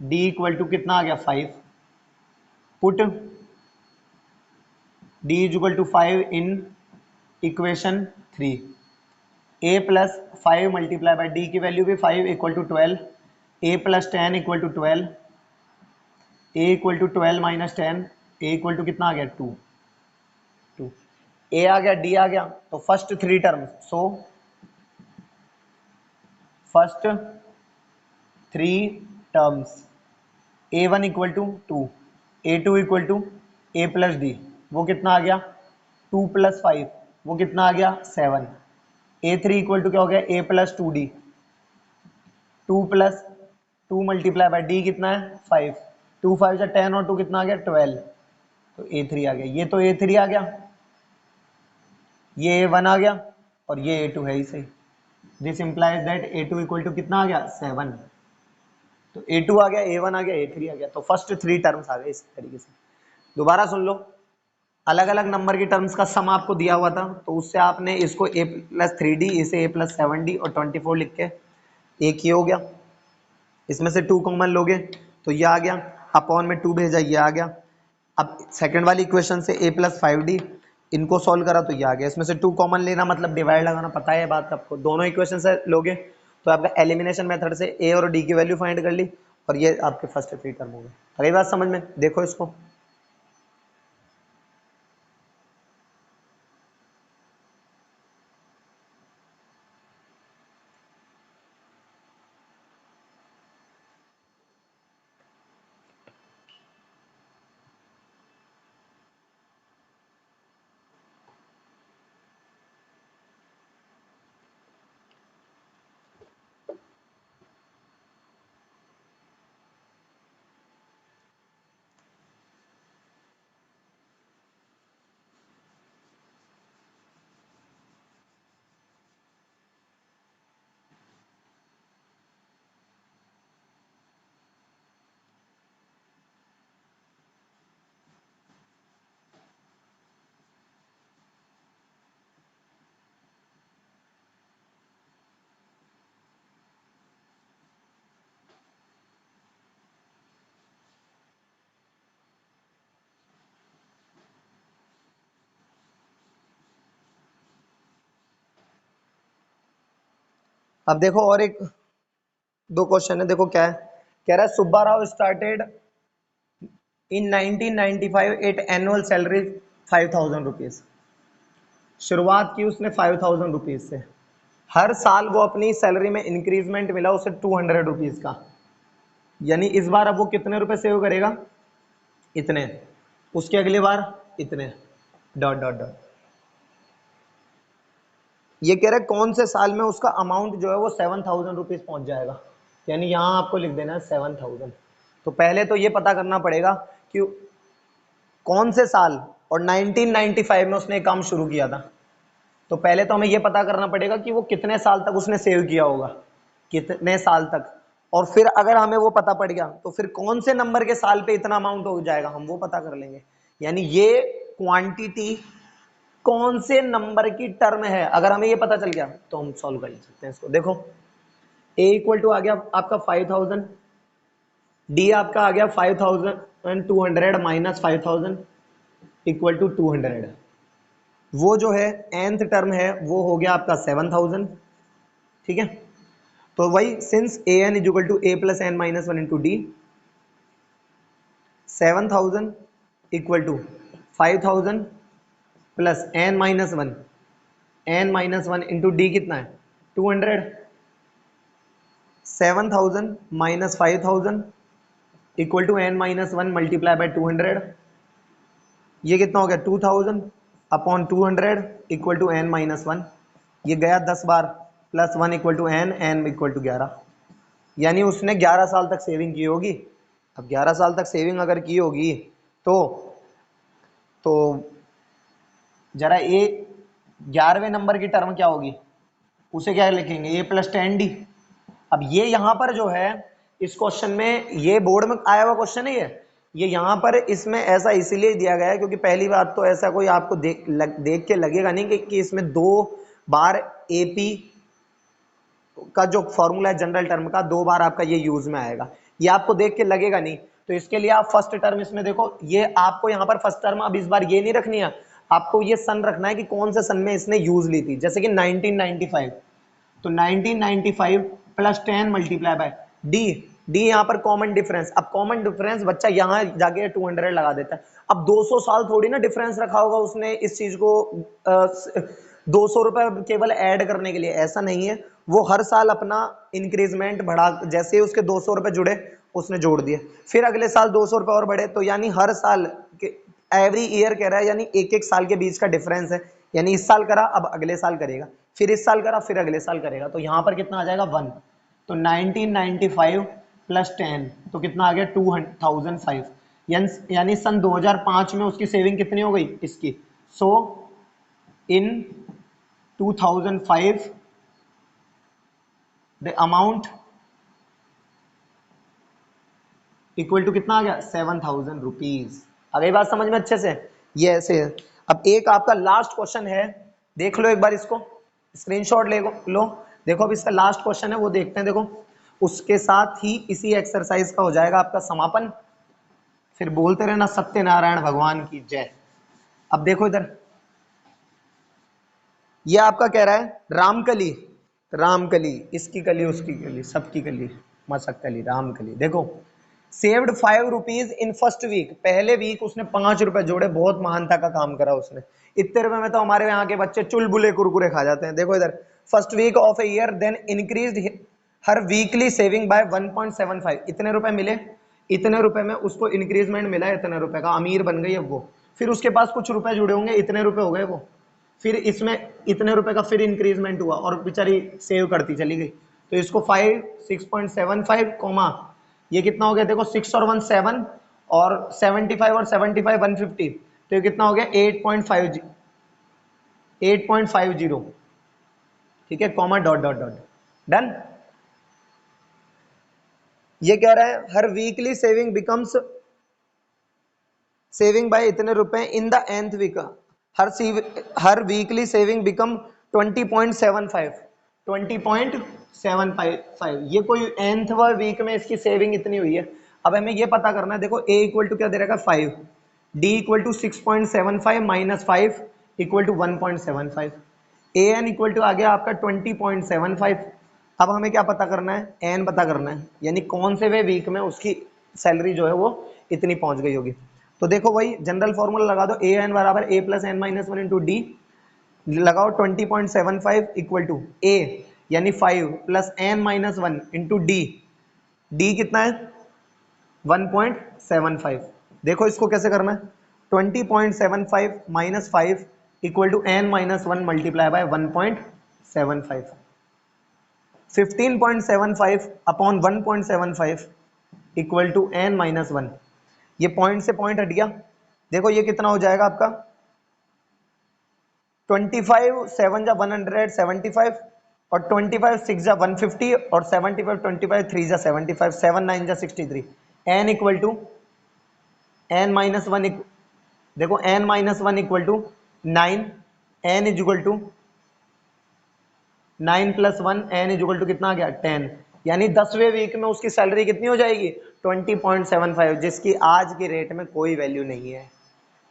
d इक्वल टू कितना आ गया 5, put d is equal to 5 in equation 3, a plus 5 multiply by d की वैल्यू भी 5 equal to 12, a plus 10 equal to 12, a equal to 12 minus 10, a equal to कितना आ गया 2, a आ गया d आ गया, तो first 3 term, so first 3 terms a1 equal to 2, a2 equal to a plus d, वो कितना आ गया 2 प्लस 5, वो कितना आ गया 7, a3 इक्वल टू क्या हो गया a plus 2d, 2 plus 2 multiply by D कितना है 5, 2 5 से 10 और 2 कितना आ गया 12, तो a3 आ गया, ये तो a3 आ गया, ये a1 आ गया और ये a2 है ही सही, this implies that a2 equal to कितना आ गया 7, तो a2 आ गया, a1 आ गया, a3 आ गया, तो फर्स्ट 3 टर्म्स आ गए इस तरीके से। दोबारा सुन लो, अलग अलग नंबर की टर्म्स का सम आपको दिया हुआ था, तो उससे आपने इसको a प्लस 3d इसे a प्लस 7d और 24 लिख के एक ही हो गया, इसमें से 2 कॉमन लोगे तो ये आ गया, अपॉन में 2 भेजा ये आ गया। अब सेकंड वाली इक्वेशन से a प्लस 5d इनको सॉल्व करा तो ये आ गया, इसमें से 2 कॉमन लेना मतलब डिवाइड लगाना, पता है बात आपको, दोनों इक्वेशन से लोगे तो आपका एलिमिनेशन मेथड से a और d की वैल्यू फाइंड कर ली और ये आपके फर्स्ट 3 टर्म हो गए। अगली बात समझ में, देखो इसको, अब देखो और एक 2 क्वेश्चन है, देखो क्या है, कह रहा है Subba Rao started in 1995 at annual salary 5000 rupees, शुरुआत की उसने 5000 रुपीज से, हर साल वो अपनी सैलरी में इंक्रीजमेंट मिला उसे 200 रुपीज का, यानी इस बार अब वो कितने रुपए सेव करेगा, इतने, उसके अगली बार इतने, डॉट डॉट डॉट, ये कह रहे कौन से साल में उसका अमाउंट जो है वो 7000 रुपीज पहुंच जाएगा, यानी यहां आपको लिख देना है 7000। तो पहले तो ये पता करना पड़ेगा कि कौन से साल, और 1995 में उसने काम शुरू किया था, तो पहले तो हमें ये पता करना पड़ेगा कि वो कितने साल तक उसने सेव किया होगा, कितने साल तक, और फिर अगर हमें वो पता पड़ गया तो फिर कौन से नंबर के साल पे इतना अमाउंट हो जाएगा हम वो पता कर लेंगे, यानी ये क्वांटिटी कौन से नंबर की टर्म है, अगर हमें ये पता चल गया तो हम सॉल्व कर सकते हैं इसको। देखो a इक्वल टू आ गया आपका 5000, d आपका आ गया 5200 माइनस 5000 इक्वल टू 200, वो जो है nth टर्म है वो हो गया आपका 7000, ठीक है। तो वही since A n is equal to A plus N minus one into d, 7000 equal to 5000 plus N minus one into d कितना है 200, 7000 minus 5000 equal to N minus one multiply by 200, ये कितना हो गया 2000 upon 200 equal to N minus one, ये गया 10 बार, plus 1 equal to n equal to 11, यानी उसने 11 साल तक सेविंग की होगी। अब 11 साल तक सेविंग अगर की होगी तो जरा ए 11वें नंबर की टर्म क्या होगी, उसे क्या लिखेंगे ए प्लस 10d। अब ये यहाँ पर जो है इस क्वेश्चन में, ये बोर्ड में आया हुआ क्वेश्चन है, ये यहाँ पर इसमें ऐसा इसीलिए दिया गया है क्योंकि पहली बात तो ऐसा कोई आपको देख के लगेगा नहीं कि इसमें 2 बार एपी का जो फॉर्मूला है जनरल टर्म का 2 बार आपका ये यूज में आएगा, ये आपको देख के लगेगा नहीं। तो इसके लिए आप फर्स्ट टर्म इसमें देखो, ये आपको यहाँ पर फर्स्ट टर्म अब इस बार ये नहीं रखनी है, आपको ये सन रखना है कि कौन से सन में इसने यूज ली थी, जैसे कि 1995, तो 1995 प्लस 10 मल्टीप्लाई बाय डी यहाँ पर कॉमन डिफरेंस। अब कॉमन डिफरेंस बच्चा यहाँ जाके 200 लगा देता है। अब 200 साल थोड़ी ना डिफरेंस रखा होगा उसने इस चीज को 200 रुपए केवल ऐड करने के लिए, ऐसा नहीं है। वो हर साल अपना इंक्रीजमेंट बढ़ा, जैसे उसके 200 रुपए जुड़े उसने जोड़ दिए, फिर अगले साल 200 रुपए और बढ़े, तो यानी हर साल एवरी ईयर कह रहा है, यानी एक एक साल के बीच का डिफरेंस है, यानी इस साल करा अब अगले साल करेगा, फिर इस साल करा फिर अगले साल करेगा, तो यहाँ पर कितना आ जाएगा 1। तो 1995 प्लस 10 तो कितना आ गया 2005, यानी सन 2005 में उसकी सेविंग कितनी हो गई इसकी। सो इन 2005 द अमाउंट इक्वल टू कितना आ गया 7000 रुपीज। अगली बात समझ में अच्छे से, ये ऐसे है। अब एक आपका लास्ट क्वेश्चन है, देख लो एक बार इसको, स्क्रीनशॉट ले लो, देखो अब इसका लास्ट क्वेश्चन है वो देखते हैं। देखो उसके साथ ही इसी एक्सरसाइज का हो जाएगा आपका समापन, फिर बोलते रहना सत्यनारायण भगवान की जय। अब देखो इधर, ये आपका कह रहा है रामकली, इसकी कली उसकी कली सबकी कली मसक कली रामकली। देखो saved 5 rupees in first week, पहले वीक उसने 5 रुपए जोड़े, बहुत महानता का काम करा उसने। इतने रुपए में तो हमारे यहाँ के बच्चे चुलबुले कुरकुरे खा जाते हैं। देखो इधर, first week of a year then increased हर वीकली सेविंग बाय 1.75, इतने रुपए मिले, इतने रुपए में उसको इंक्रीजमेंट मिला, इतने रुपए का अमीर बन गई अब वो। फिर उसके पास कुछ रुपए जुड़े होंगे, इतने रुपए हो गए वो, फिर इसमें इतने रुपए का फिर इंक्रीजमेंट हुआ और बेचारी सेव करती चली गई। तो इसको 5 6.75 कॉमा ये कितना हो गया, देखो 6 और 1 7 और 75 और 75 150, तो ये कितना हो गया 8.50, ठीक है, comma dot dot dot, done. ये कह रहा है हर weekly saving becomes saving by इतने रुपए इन द nth वीक, हर वीकली सेविंग बिकम 20.75, ये कोई nth वीक में इसकी सेविंग इतनी हुई है। अब हमें ये पता करना है, देखो a इक्वल टू क्या दे रखा 5, d equal to 6.75 minus 5 equal to 1.75, an equal to आ गया आपका 20.75। अब हमें क्या पता करना है, n पता करना है, यानी कौन से वे वीक में उसकी सैलरी जो है वो इतनी पहुंच गई होगी। तो देखो वही जनरल फॉर्मूला लगा दो, ए एन बराबर a plus N minus one into d, लगाओ 20.75 इक्वल टू ए यानी 5 plus N minus one into d, d कितना है 1.75। देखो इसको कैसे करना है, 20.75 minus 5 equal to N minus one multiply by 1.75, 15.75 upon 1.75 equal to N minus one, ये पॉइंट से पॉइंट हट गया। देखो ये कितना हो जाएगा आपका 25 7 जा 175 और 25 6 जा 150 और 75 25 3 जा 75 7 9 जा 63, n equal to n minus one, देखो n minus one equal to 9, n is equal to 9 plus 1, n is equal to कितना आ गया 10, यानी 10वें वीक में उसकी सैलरी कितनी हो जाएगी 20.75, जिसकी आज के रेट में कोई वैल्यू नहीं है।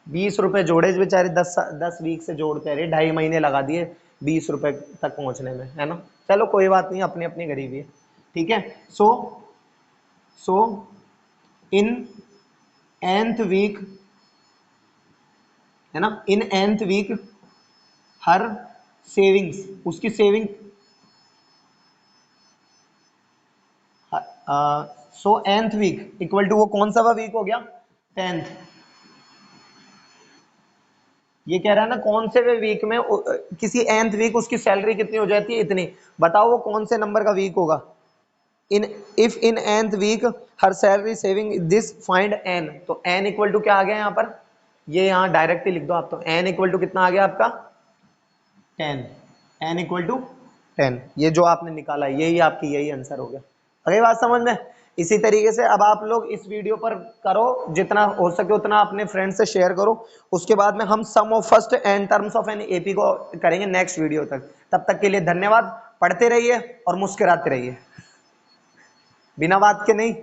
20 रुपए जोड़े बेचारे, 10 वीक से जोड़ते रहे, 2.5 महीने लगा दिए 20 रुपए तक पहुंचने में, है ना। चलो कोई बात नहीं, अपनी अपनी गरीबी है, ठीक है। सो इन nth वीक, है ना, in nth week her savings, उसकी saving, so nth week equal to, वो कौन सा वीक हो गया, 10th। ये कह रहा है ना कौन से वे वीक में किसी nth वीक उसकी सैलरी कितनी हो जाती है, इतनी। बताओ वो कौन से नंबर का वीक होगा। In if in nth week her salary saving this, find n। तो n इक्वल टू क्या आ गया यहाँ पर, ये यहाँ डायरेक्ट ही लिख दो आप, तो n इक्वल टू कितना आ गया आपका 10, n इक्वल टू 10। ये जो आपने निकाला यही आपकी, यही आंसर हो गया। अगली बात समझ में। इसी तरीके से अब आप लोग इस वीडियो पर करो, जितना हो सके उतना अपने फ्रेंड से शेयर करो। उसके बाद में हम sum of first and terms of N AP को करेंगे नेक्स्ट वीडियो तक। तब तक के लिए धन्यवाद। पढ़ते रहिए और मुस्कुराते रहिए, बिना बात के नहीं।